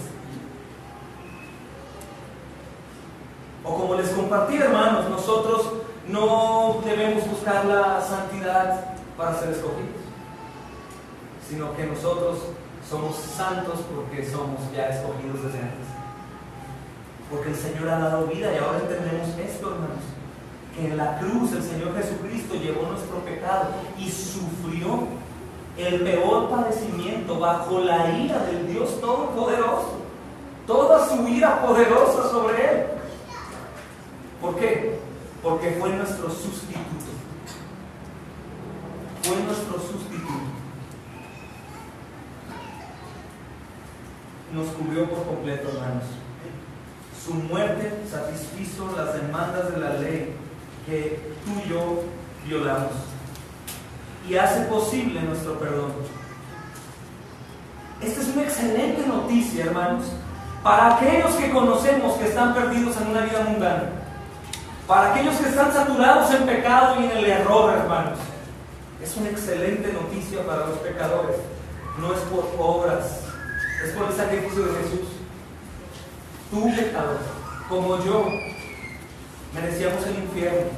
O como les compartí, hermanos, nosotros no debemos buscar la santidad para ser escogidos, sino que nosotros somos santos porque somos ya escogidos desde antes. Porque el Señor ha dado vida y ahora entendemos esto, hermanos, que en la cruz el Señor Jesucristo llevó nuestro pecado y sufrió el peor padecimiento bajo la ira del Dios Todopoderoso, toda su ira poderosa sobre Él. ¿Por qué? Porque fue nuestro sustituto. Fue nuestro sustituto. Nos cubrió por completo, hermanos. Su muerte satisfizo las demandas de la ley que tú y yo violamos y hace posible nuestro perdón. Esta es una excelente noticia, hermanos, para aquellos que conocemos que están perdidos en una vida mundana, para aquellos que están saturados en pecado y en el error, hermanos. Es una excelente noticia para los pecadores. No es por obras, es por el sacrificio de Jesús. Tú, pecador, como yo, merecíamos el infierno.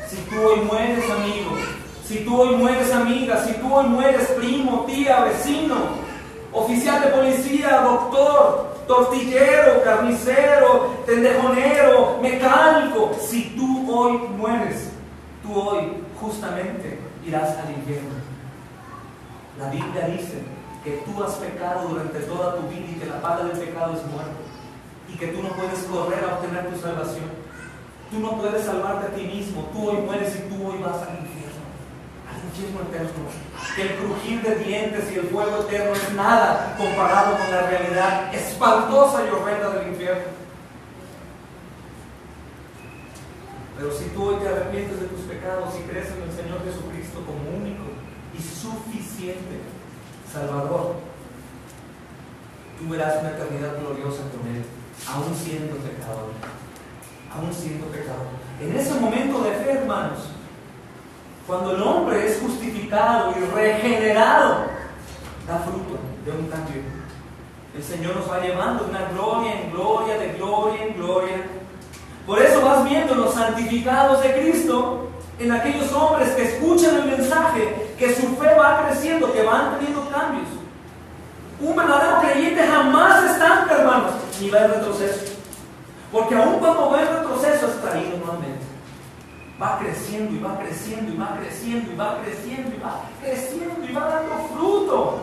Si tú hoy mueres, amigo, si tú hoy mueres, amiga, si tú hoy mueres, primo, tía, vecino, oficial de policía, doctor, tortillero, carnicero, tendejonero, mecánico, si tú hoy mueres, tú hoy justamente irás al infierno. La Biblia dice que tú has pecado durante toda tu vida y que la paga del pecado es muerte, y que tú no puedes correr a obtener tu salvación. Tú no puedes salvarte a ti mismo. Tú hoy mueres y tú hoy vas al infierno eterno. Que el crujir de dientes y el fuego eterno es nada comparado con la realidad espantosa y horrenda del infierno. Pero si tú hoy te arrepientes de tus pecados y crees en el Señor Jesucristo como único y suficiente Salvador, tú verás una eternidad gloriosa con Él, aún siendo pecador. Aún siendo pecador. En ese momento de fe, hermanos, cuando el hombre es justificado y regenerado, da fruto de un cambio. El Señor nos va llevando de una gloria en gloria, de gloria en gloria. Por eso vas viendo los santificados de Cristo en aquellos hombres que escuchan el mensaje, que su fe va creciendo, que van teniendo cambios. Un verdadero creyente jamás se estanca, hermanos, ni va en retroceso. Porque aún cuando va en retroceso es traído nuevamente. Va creciendo y va creciendo y va creciendo y va creciendo y va creciendo y va dando fruto.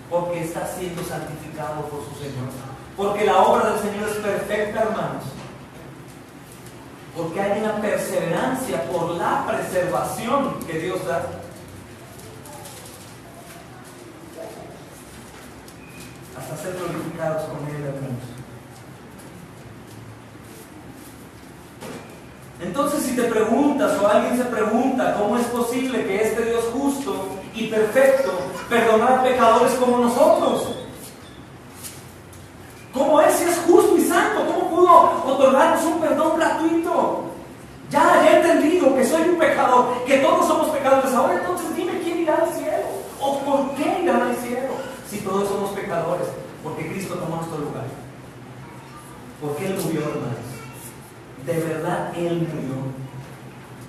Porque está siendo santificado por su Señor. Porque la obra del Señor es perfecta, hermanos. Porque hay una perseverancia por la preservación que Dios da. Hasta ser glorificados con Él, hermanos. Entonces, si te preguntas o alguien se pregunta cómo es posible que este Dios justo y perfecto perdonara a pecadores como nosotros, ¿cómo es si es justo y santo? ¿Cómo pudo otorgarnos un perdón gratuito? Ya he entendido que soy un pecador, que todo preguntándoles, ahora entonces dime quién irá al cielo, o por qué irán al cielo, si todos somos pecadores, porque Cristo tomó nuestro lugar, porque Él murió, hermanos. De verdad, Él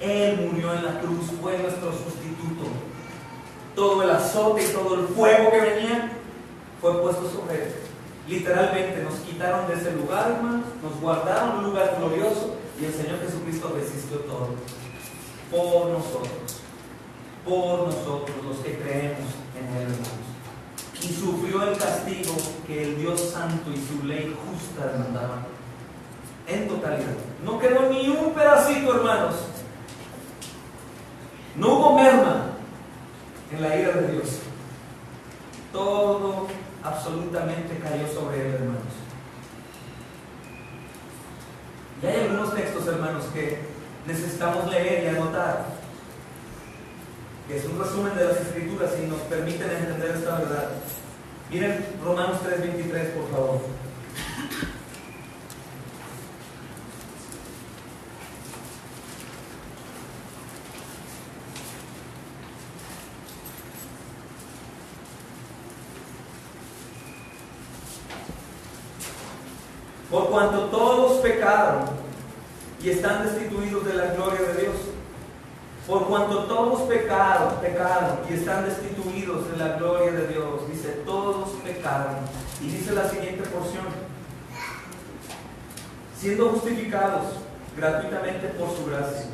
murió en la cruz, fue nuestro sustituto. Todo el azote y todo el fuego que venía fue puesto sobre Él. Literalmente nos quitaron de ese lugar, hermanos, nos guardaron en un lugar glorioso, y el Señor Jesucristo resistió todo por nosotros los que creemos en Él, hermanos, y sufrió el castigo que el Dios Santo y su ley justa demandaban en totalidad. No quedó ni un pedacito, hermanos. No hubo merma en la ira de Dios. Todo absolutamente cayó sobre Él, hermanos. Y hay algunos textos, hermanos, que necesitamos leer y anotar, que es un resumen de las Escrituras y nos permiten entender esta verdad. Miren Romanos 3:23, por favor. Por cuanto todos pecaron y están destituidos de la gloria de Dios. Por cuanto todos pecaron y están destituidos de la gloria de Dios. Dice, todos pecaron. Y dice la siguiente porción: siendo justificados gratuitamente por su gracia,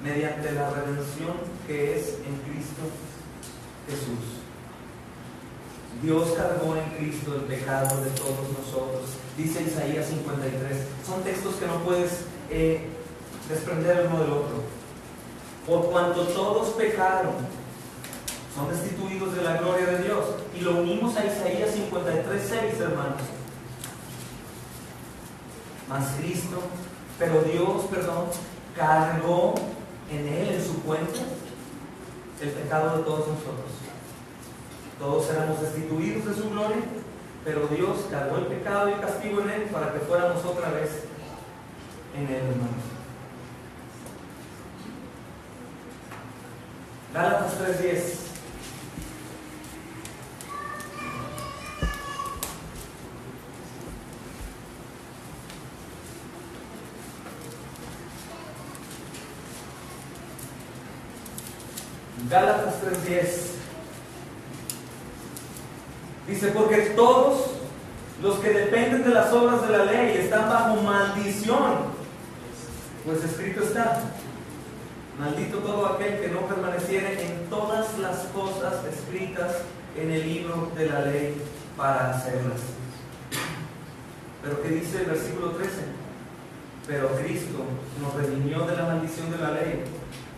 mediante la redención que es en Cristo Jesús. Dios cargó en Cristo el pecado de todos nosotros. Dice Isaías 53. Son textos que no puedes desprender uno del otro. Por cuanto todos pecaron, son destituidos de la gloria de Dios. Y lo unimos a Isaías 53:6, hermanos. Mas Cristo, pero Dios, cargó en Él, en su cuenta, el pecado de todos nosotros. Todos éramos destituidos de su gloria, pero Dios cargó el pecado y el castigo en Él para que fuéramos otra vez en Él, hermanos. Gálatas 3:10. Gálatas 3:10. Dice, porque todos los que dependen de las obras de la ley están bajo maldición, pues escrito está: maldito todo aquel que no permaneciere en todas las cosas escritas en el libro de la ley para hacerlas. Pero ¿qué dice el versículo 13? Pero Cristo nos redimió de la maldición de la ley,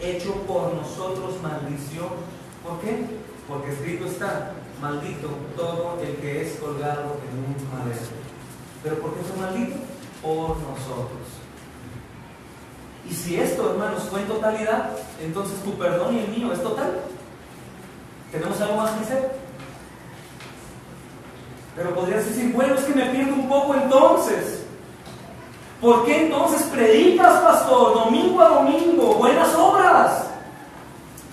hecho por nosotros maldición. ¿Por qué? Porque escrito está: maldito todo el que es colgado en un madero. ¿Pero por qué fue maldito? Por nosotros. Y si esto, hermanos, fue en totalidad, entonces tu perdón y el mío es total. ¿Tenemos algo más que hacer? Pero podrías decir, bueno, es que me pierdo un poco entonces. ¿Por qué entonces predicas, pastor, domingo a domingo, buenas obras?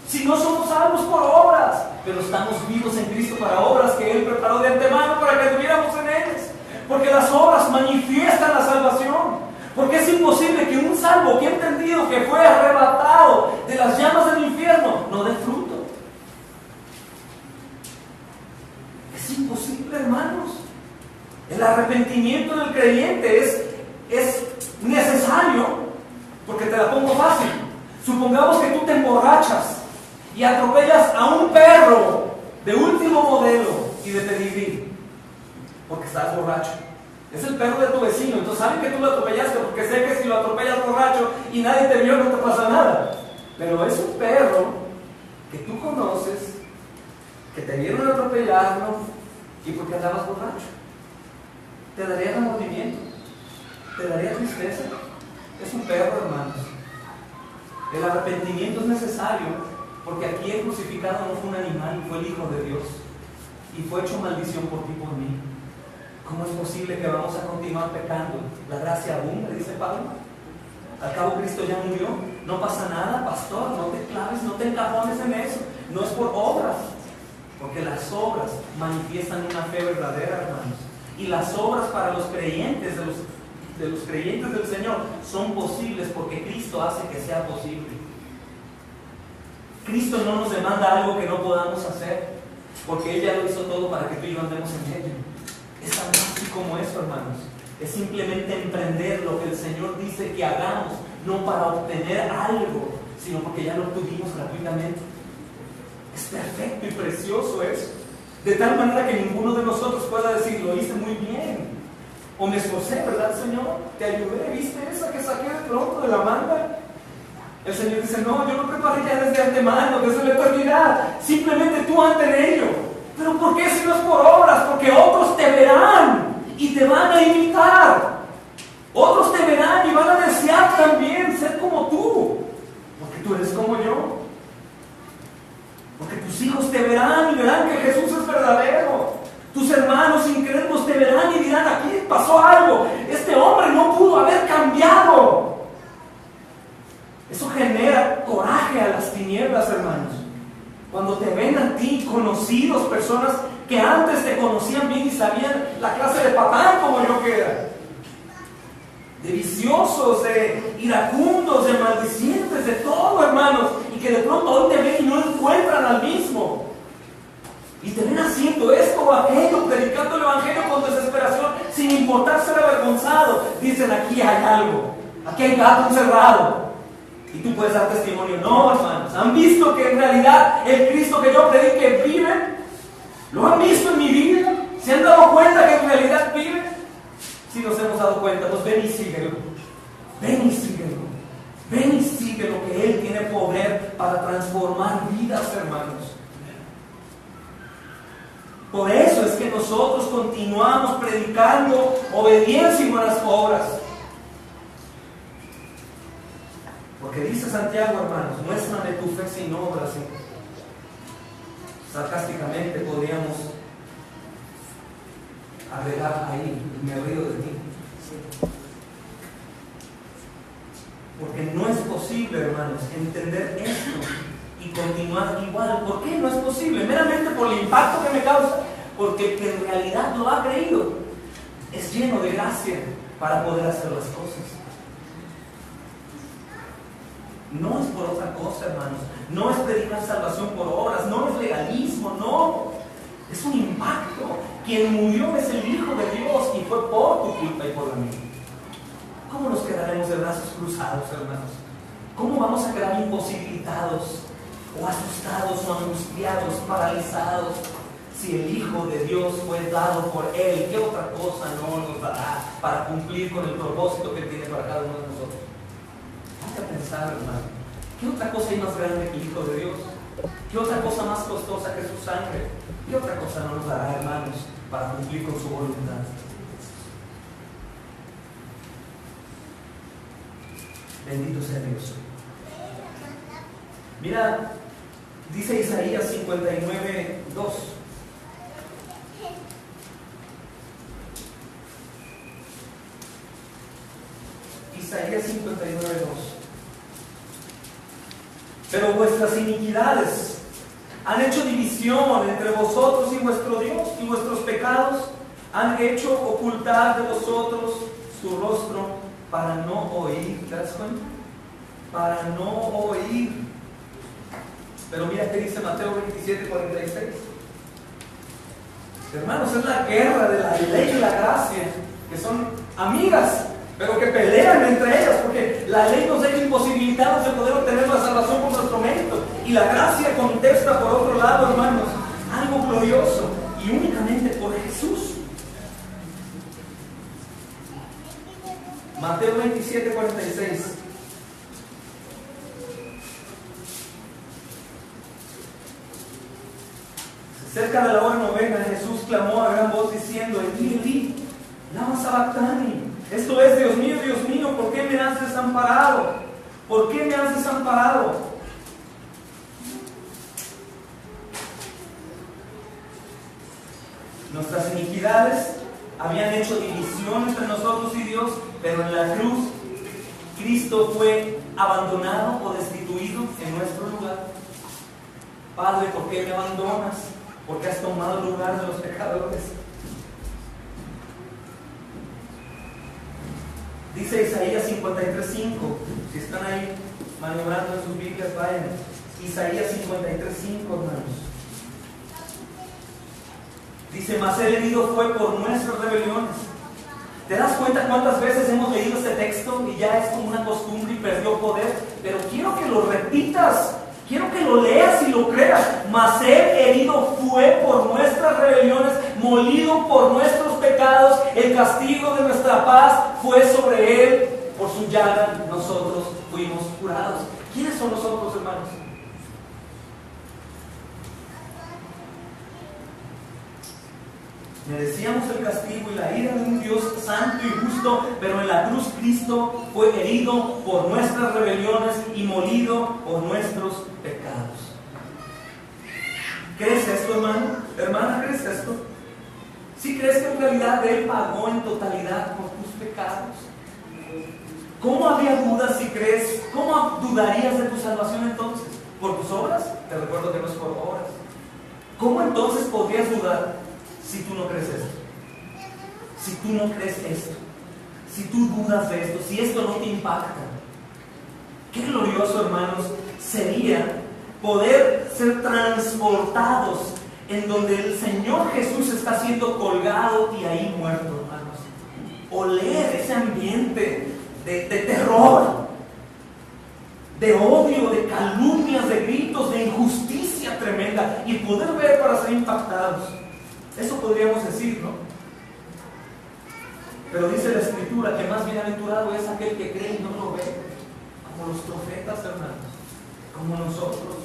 Si no somos salvos por obras, pero estamos vivos en Cristo para obras que Él preparó de antemano para que tuviéramos en ellas. Porque las obras manifiestan la salvación. Porque es imposible que un salvo que ha entendido que fue arrebatado de las llamas del infierno no dé fruto. Es imposible, hermanos. El arrepentimiento del creyente es necesario, porque te la pongo fácil. Supongamos que tú te emborrachas y atropellas a un perro de último modelo y de pedigrí, porque estás borracho. Es el perro de tu vecino, entonces saben que tú lo atropellaste, porque sé que si lo atropellas borracho y nadie te vio, no te pasa nada. Pero es un perro que tú conoces, que te vieron atropellarlo y porque andabas borracho. Te daría remordimiento, te daría tristeza. Es un perro, hermanos. El arrepentimiento es necesario, porque aquí el crucificado no fue un animal, fue el Hijo de Dios, y fue hecho maldición por ti y por mí. ¿Cómo es posible que vamos a continuar pecando? La gracia abunda, dice Pablo. Al cabo Cristo ya murió, no pasa nada, pastor, no te claves, no te encajones en eso. No es por obras, porque las obras manifiestan una fe verdadera, hermanos. Y las obras para los creyentes, de los creyentes del Señor, son posibles porque Cristo hace que sea posible. Cristo no nos demanda algo que no podamos hacer, porque Él ya lo hizo todo para que tú y yo andemos en ello. Es tan fácil como eso, hermanos. Es simplemente emprender lo que el Señor dice que hagamos, no para obtener algo, sino porque ya lo obtuvimos gratuitamente. Es perfecto y precioso eso. De tal manera que ninguno de nosotros pueda decir, lo hice muy bien, o me esforcé, ¿verdad, Señor? Te ayudé, ¿viste esa que saqué de pronto de la manga? El Señor dice, no, yo lo preparé ya desde antemano, desde la eternidad. Simplemente tú ante en ello. ¿Pero por qué si no es por obras? Porque otros te verán y te van a imitar. Otros te verán y van a desear también ser como tú, porque tú eres como yo. Porque tus hijos te verán y verán que Jesús es verdadero. Tus hermanos incrédulos te verán y dirán, aquí pasó algo. Este hombre no pudo haber cambiado. Eso genera coraje a las tinieblas, hermanos. Cuando te ven a ti, conocidos, personas que antes te conocían bien y sabían la clase de patán como yo que era, de viciosos, de iracundos, de maldicientes, de todo, hermanos, y que de pronto hoy te ven y no encuentran al mismo, y te ven haciendo esto o aquello, predicando el evangelio con desesperación, sin importar ser avergonzado. Dicen, aquí hay algo, aquí hay gato encerrado. Y tú puedes dar testimonio. No, hermanos, ¿han visto que en realidad el Cristo que yo predique vive? ¿Lo han visto en mi vida? ¿Se han dado cuenta que en realidad vive? Si nos hemos dado cuenta, pues ven y síguelo. Ven y síguelo. Ven y sigue lo que Él tiene poder para transformar vidas, hermanos. Por eso es que nosotros continuamos predicando obediencia y buenas obras. Porque dice Santiago, hermanos, muéstrame tu fe sin obras. Sarcásticamente podríamos agregar ahí, me río de ti. Porque no es posible, hermanos, entender esto y continuar igual. ¿Por qué no es posible? Meramente por el impacto que me causa, porque el que en realidad lo ha creído es lleno de gracia para poder hacer las cosas. No es por otra cosa, hermanos. No es predicar salvación por obras, no es legalismo, no. Es un impacto. Quien murió es el Hijo de Dios y fue por tu culpa y por la mía. ¿Cómo nos quedaremos de brazos cruzados, hermanos? ¿Cómo vamos a quedar imposibilitados o asustados o angustiados, paralizados, si el Hijo de Dios fue dado por Él? ¿Qué otra cosa no nos dará para cumplir con el propósito que Él tiene para cada uno de nosotros? Hay que pensar, hermano, ¿qué otra cosa hay más grande que el Hijo de Dios? ¿Qué otra cosa más costosa que su sangre? ¿Qué otra cosa no nos dará, hermanos, para cumplir con su voluntad? Bendito sea Dios. Mira, dice Isaías 59:2. Isaías 59:2. Pero vuestras iniquidades han hecho división entre vosotros y vuestro Dios, y vuestros pecados han hecho ocultar de vosotros su rostro para no oír. ¿Te das cuenta? Para no oír. Pero mira que dice Mateo 27:46. Hermanos, es la guerra de la ley y la gracia, que son amigas, pero que pelean entre ellas, porque la ley nos deja imposibilitados de poder obtener la salvación por nuestro mérito, y la gracia contesta por otro lado, hermanos, algo glorioso, y únicamente por Jesús. Mateo 27:46. Cerca de la hora novena, Jesús clamó a gran voz diciendo: Elí, Elí, lama sabactani. Esto es: Dios mío, ¿por qué me has desamparado? ¿Por qué me has desamparado? Nuestras iniquidades habían hecho división entre nosotros y Dios, pero en la cruz Cristo fue abandonado o destituido en nuestro lugar. Padre, ¿por qué me abandonas? ¿Por qué has tomado el lugar de los pecadores? Dice Isaías 53:5. Si están ahí maniobrando en sus Biblias, vayan. Isaías 53:5, hermanos. Dice: mas el herido fue por nuestras rebeliones. ¿Te das cuenta cuántas veces hemos leído este texto y ya es como una costumbre y perdió poder? Pero quiero que lo repitas, quiero que lo leas y lo creas. Mas él herido fue por nuestras rebeliones, molido por nuestros pecados, el castigo de nuestra paz fue sobre él, por su llaga nosotros fuimos curados. ¿Quiénes son nosotros, hermanos? Merecíamos el castigo y la ira de un Dios santo y justo, pero en la cruz Cristo fue herido por nuestras rebeliones y molido por nuestros pecados. ¿Crees esto, hermano? Hermana, ¿crees esto? ¿Sí crees que en realidad Él pagó en totalidad por tus pecados? ¿Cómo habría dudas si crees? ¿Cómo dudarías de tu salvación entonces? ¿Por tus obras? Te recuerdo que no es por obras. ¿Cómo entonces podrías dudar si tú no crees esto? Si tú no crees esto, si tú dudas de esto, si esto no te impacta. Qué glorioso, hermanos, sería poder ser transportados en donde el Señor Jesús está siendo colgado y ahí muerto, hermanos. Oler ese ambiente de terror, de odio, de calumnias, de gritos, de injusticia tremenda, y poder ver para ser impactados. Eso podríamos decir, ¿no? Pero dice la Escritura que más bienaventurado es aquel que cree y no lo ve, como los profetas, hermanos, como nosotros.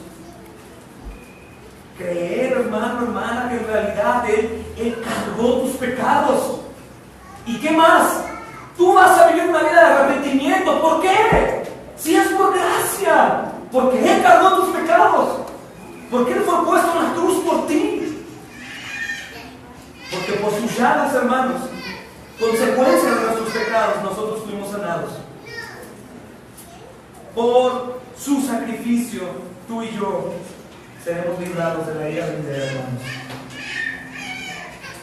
Creer, hermano, hermana, que en realidad Él cargó tus pecados. ¿Y qué más? Tú vas a vivir una vida de arrepentimiento. ¿Por qué? Si es por gracia, porque Él cargó tus pecados, porque Él fue puesto en la cruz por ti, porque por sus llagas, hermanos, consecuencia de nuestros pecados, nosotros fuimos sanados. Por su sacrificio, tú y yo seremos librados de la ira venidera, hermanos.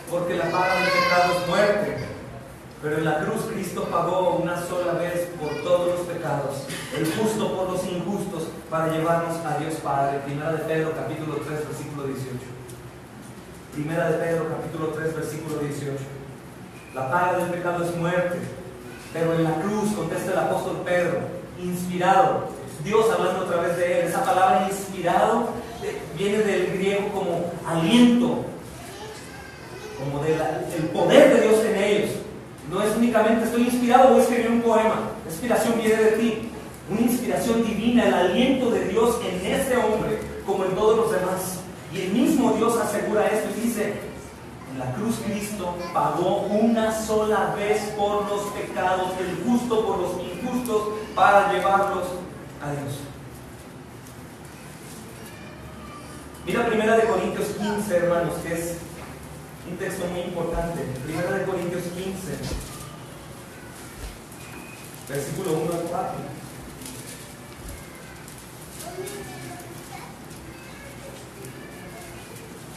Porque la paga del pecado es muerte, pero en la cruz Cristo pagó una sola vez por todos los pecados, el justo por los injustos, para llevarnos a Dios Padre. Primera de Pedro capítulo 3 versículo 18. Primera de Pedro capítulo 3 versículo 18. La paga del pecado es muerte, pero en la cruz, contesta el apóstol Pedro, inspirado, Dios hablando a través de él. Esa palabra inspirado viene del griego como aliento, como del poder de Dios en ellos. No es únicamente estoy inspirado, voy a escribir un poema. La inspiración viene de ti, una inspiración divina, el aliento de Dios en este hombre como en todos los demás. Y el mismo Dios asegura esto y dice: en la cruz Cristo pagó una sola vez por los pecados, el justo por los injustos, para llevarlos a Dios. Mira 1 Corintios 15, hermanos, que es un texto muy importante. 1 Corintios 15, versículo 1 al 4.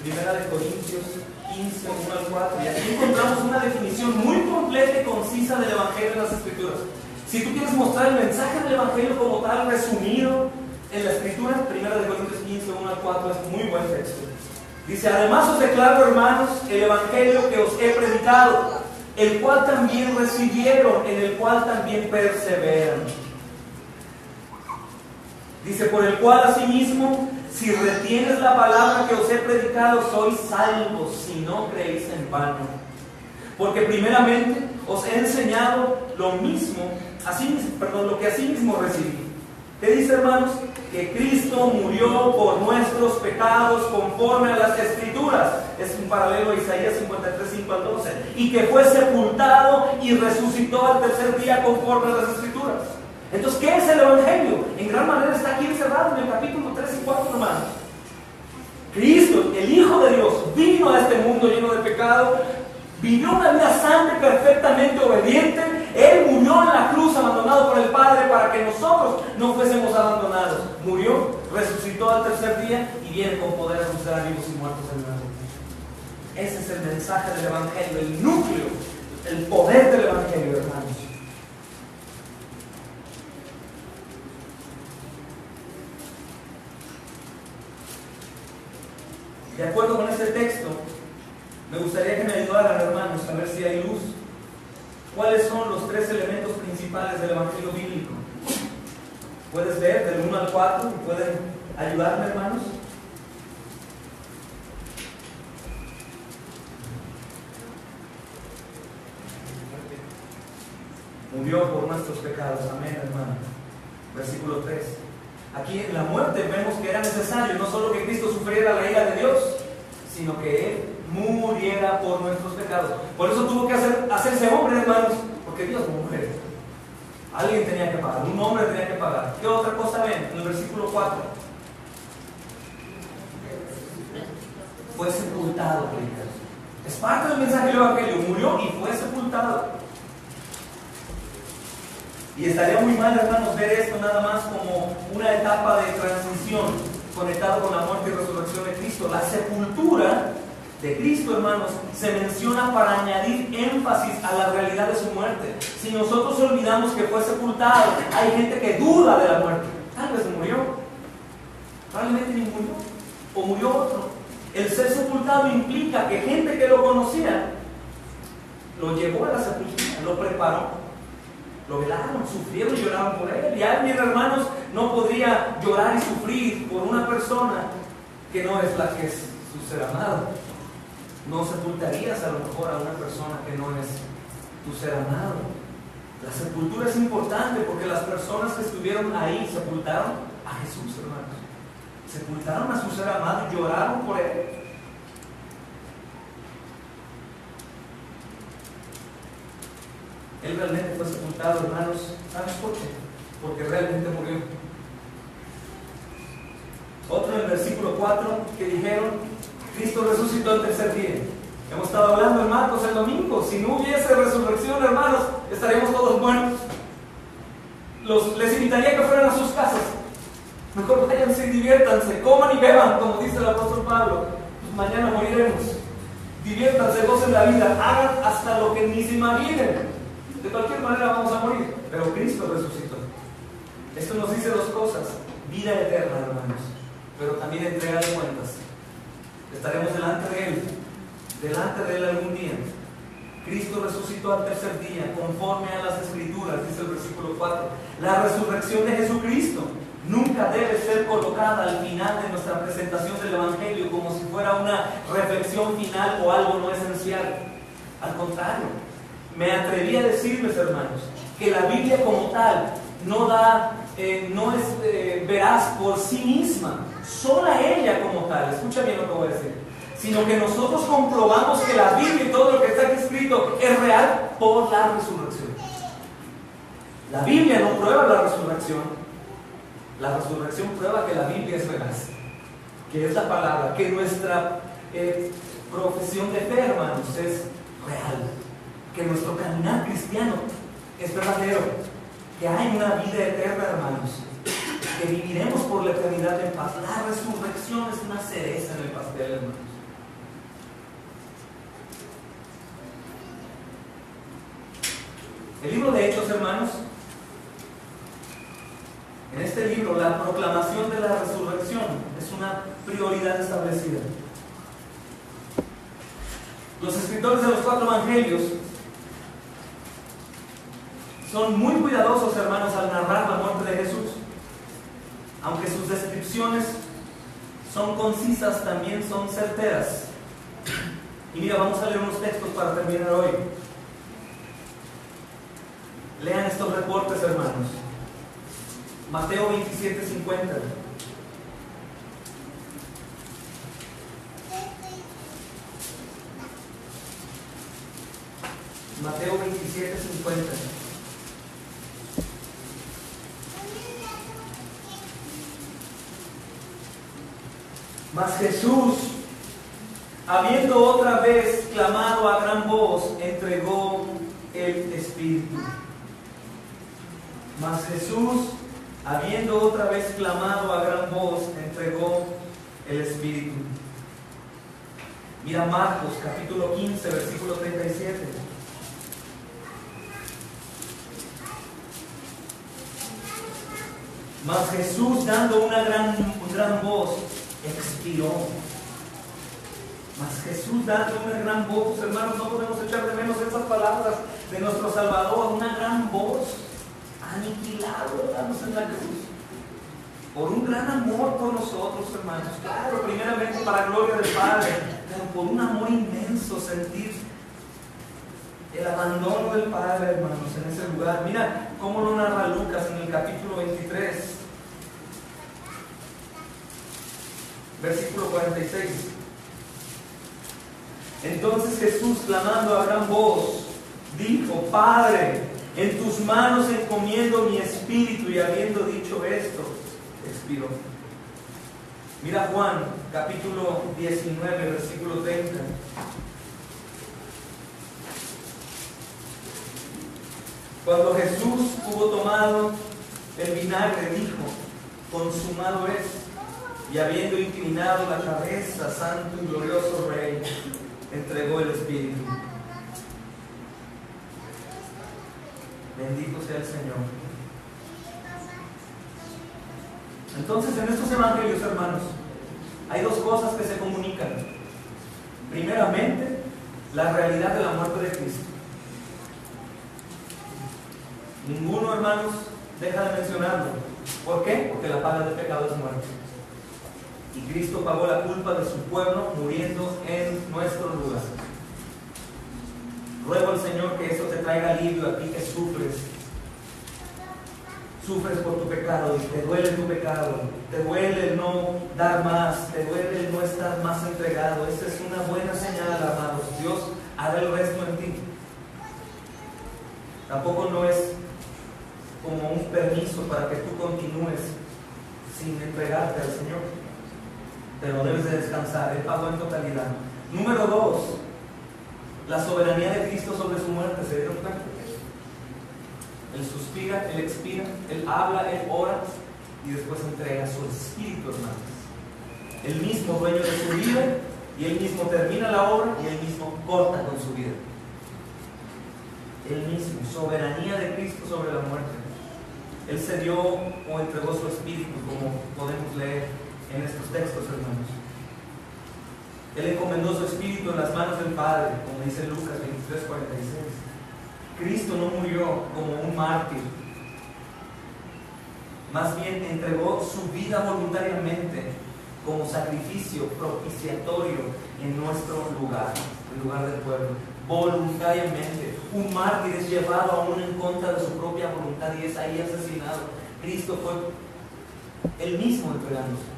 Primera de Corintios 15, 1 al 4. Y aquí encontramos una definición muy completa y concisa del Evangelio en las Escrituras. Si tú quieres mostrar el mensaje del Evangelio como tal, resumido en la Escritura, Primera de Corintios 15, 1 al 4, es muy buen texto. Dice: además os declaro, hermanos, el Evangelio que os he predicado, el cual también recibieron, en el cual también perseveran. Dice: por el cual asimismo, si retienes la palabra que os he predicado, sois salvos, si no creéis en vano. Porque primeramente os he enseñado lo que asimismo recibí. ¿Qué dice, hermanos? Que Cristo murió por nuestros pecados conforme a las Escrituras. Es un paralelo a Isaías 53, 5 al 12. Y que fue sepultado y resucitó al tercer día conforme a las Escrituras. Entonces, ¿qué es el Evangelio? En gran manera está aquí encerrado en el capítulo 3 y 4, hermanos. Cristo, el Hijo de Dios, vino a este mundo lleno de pecado, Vivió una vida santa y perfectamente obediente. Él murió en la cruz abandonado por el Padre para que nosotros no fuésemos abandonados. Murió, resucitó al tercer día y viene con poder a juzgar a vivos y muertos en la vida. Ese es el mensaje del Evangelio, el núcleo, el poder del Evangelio, hermanos. De acuerdo con este texto, me gustaría que me ayudaran, hermanos, a ver si hay luz. ¿Cuáles son los tres elementos principales del Evangelio bíblico? ¿Puedes ver del 1 al 4? ¿Pueden ayudarme, hermanos? Murió por nuestros pecados. Amén, hermano. Versículo 3. Aquí en la muerte vemos que era necesario no solo que Cristo sufriera la ira de Dios, sino que Él muriera por nuestros pecados. Por eso tuvo que hacerse hombre, hermanos, porque Dios no muere. Alguien tenía que pagar, un hombre tenía que pagar. ¿Qué otra cosa ven? En el versículo 4. Fue sepultado, queridos. Es parte del mensaje del Evangelio. Murió y fue sepultado. Y estaría muy mal, hermanos, ver esto nada más como una etapa de transición conectado con la muerte y resurrección de Cristo. La sepultura de Cristo, hermanos, se menciona para añadir énfasis a la realidad de su muerte. Si nosotros olvidamos que fue sepultado, hay gente que duda de la muerte. Tal vez murió, probablemente ni murió, o murió otro. El ser sepultado implica que gente que lo conocía lo llevó a la sepultura, lo preparó. Lo velaron, sufrieron y lloraron por él. Y alguien, hermanos, no podría llorar y sufrir por una persona que no es la que es su ser amado. No sepultarías a lo mejor a una persona que no es tu ser amado. La sepultura es importante porque las personas que estuvieron ahí sepultaron a Jesús, hermanos. Sepultaron a su ser amado y lloraron por él. Él realmente fue sepultado, hermanos. ¿Sabes por qué? Porque realmente murió. Otro en el versículo 4 que dijeron, Cristo resucitó el tercer día. Hemos estado hablando en Marcos el domingo. Si no hubiese resurrección, hermanos, estaríamos todos muertos. Les invitaría que fueran a sus casas. Mejor váyanse y diviértanse, coman y beban, como dice el apóstol Pablo. Pues mañana moriremos. Diviértanse, gocen la vida, hagan hasta lo que ni se imaginen. De cualquier manera vamos a morir, pero Cristo resucitó. Esto nos dice dos cosas: vida eterna, hermanos, pero también entrega de cuentas. Estaremos delante de Él algún día. Cristo resucitó al tercer día, conforme a las Escrituras, dice el versículo 4. La resurrección de Jesucristo nunca debe ser colocada al final de nuestra presentación del Evangelio como si fuera una reflexión final o algo no esencial. Al contrario, me atreví a decirles, hermanos, que la Biblia como tal no es veraz por sí misma, sola ella como tal. Escucha bien lo que voy a decir. Sino que nosotros comprobamos que la Biblia y todo lo que está aquí escrito es real por la resurrección. La Biblia no prueba la resurrección. La resurrección prueba que la Biblia es veraz, que es la palabra, que nuestra profesión de fe, hermanos, es real, que nuestro caminar cristiano es verdadero, que hay una vida eterna, hermanos, que viviremos por la eternidad en paz. La resurrección es una cereza en el pastel, hermanos. El libro de Hechos, hermanos, en este libro la proclamación de la resurrección es una prioridad establecida. Los escritores de los 4 evangelios son muy cuidadosos, hermanos, al narrar la muerte de Jesús. Aunque sus descripciones son concisas, también son certeras. Y mira, vamos a leer unos textos para terminar hoy. Lean estos reportes, hermanos. Mateo 27:50. Mateo 27:50. Mas Jesús, habiendo otra vez clamado a gran voz, entregó el Espíritu. Mas Jesús, habiendo otra vez clamado a gran voz, entregó el Espíritu. Mira Marcos capítulo 15, versículo 37. Mas Jesús, dando una gran voz, expiró. Mas Jesús, dando una gran voz, hermanos, no podemos echar de menos esas palabras de nuestro Salvador. Una gran voz, aniquilado, hermanos, en la cruz. Por un gran amor por nosotros, hermanos. Claro, primeramente para gloria del Padre, pero por un amor inmenso, sentir el abandono del Padre, hermanos, en ese lugar. Mira cómo lo narra Lucas en el capítulo 23, versículo 46. Entonces Jesús, clamando a gran voz, dijo: Padre, en tus manos encomiendo mi espíritu. Y habiendo dicho esto, expiró. Mira Juan, capítulo 19, versículo 30. Cuando Jesús hubo tomado el vinagre, dijo: consumado es. Y habiendo inclinado la cabeza, santo y glorioso Rey, entregó el Espíritu. Bendito sea el Señor. Entonces, en estos evangelios, hermanos, hay dos cosas que se comunican. Primeramente, la realidad de la muerte de Cristo. Ninguno, hermanos, deja de mencionarlo. ¿Por qué? Porque la paga del pecado es muerte. Y Cristo pagó la culpa de su pueblo muriendo en nuestro lugar. Ruego al Señor que eso te traiga alivio a ti que sufres. Sufres por tu pecado y te duele tu pecado. Te duele el no dar más. Te duele el no estar más entregado. Esa es una buena señal, amados. Dios hará el resto en ti. Tampoco no es como un permiso para que tú continúes sin entregarte al Señor. Pero debes de descansar. Él pagó en totalidad. Número 2, la soberanía de Cristo sobre su muerte. ¿Se dieron cuenta? Él suspira, Él expira, Él habla, Él ora y después entrega su espíritu, hermanos. Él mismo dueño de su vida, y Él mismo termina la obra y Él mismo corta con su vida. Él mismo, soberanía de Cristo sobre la muerte. Él se dio o entregó su espíritu, como podemos leer en estos textos, hermanos. Él encomendó su espíritu en las manos del Padre, como dice Lucas 23:46. Cristo no murió como un mártir, más bien entregó su vida voluntariamente como sacrificio propiciatorio en nuestro lugar, el lugar del pueblo. Voluntariamente. Un mártir es llevado aún en contra de su propia voluntad y es ahí asesinado. Cristo fue Él mismo entregándose.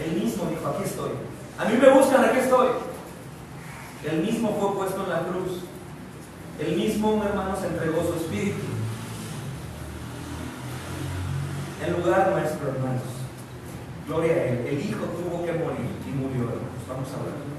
Él mismo dijo: aquí estoy. A mí me buscan, aquí estoy. Él mismo fue puesto en la cruz. Él mismo, hermanos, entregó su espíritu en lugar nuestro, hermanos. Gloria a Él. El Hijo tuvo que morir y murió, hermanos. Vamos a ver.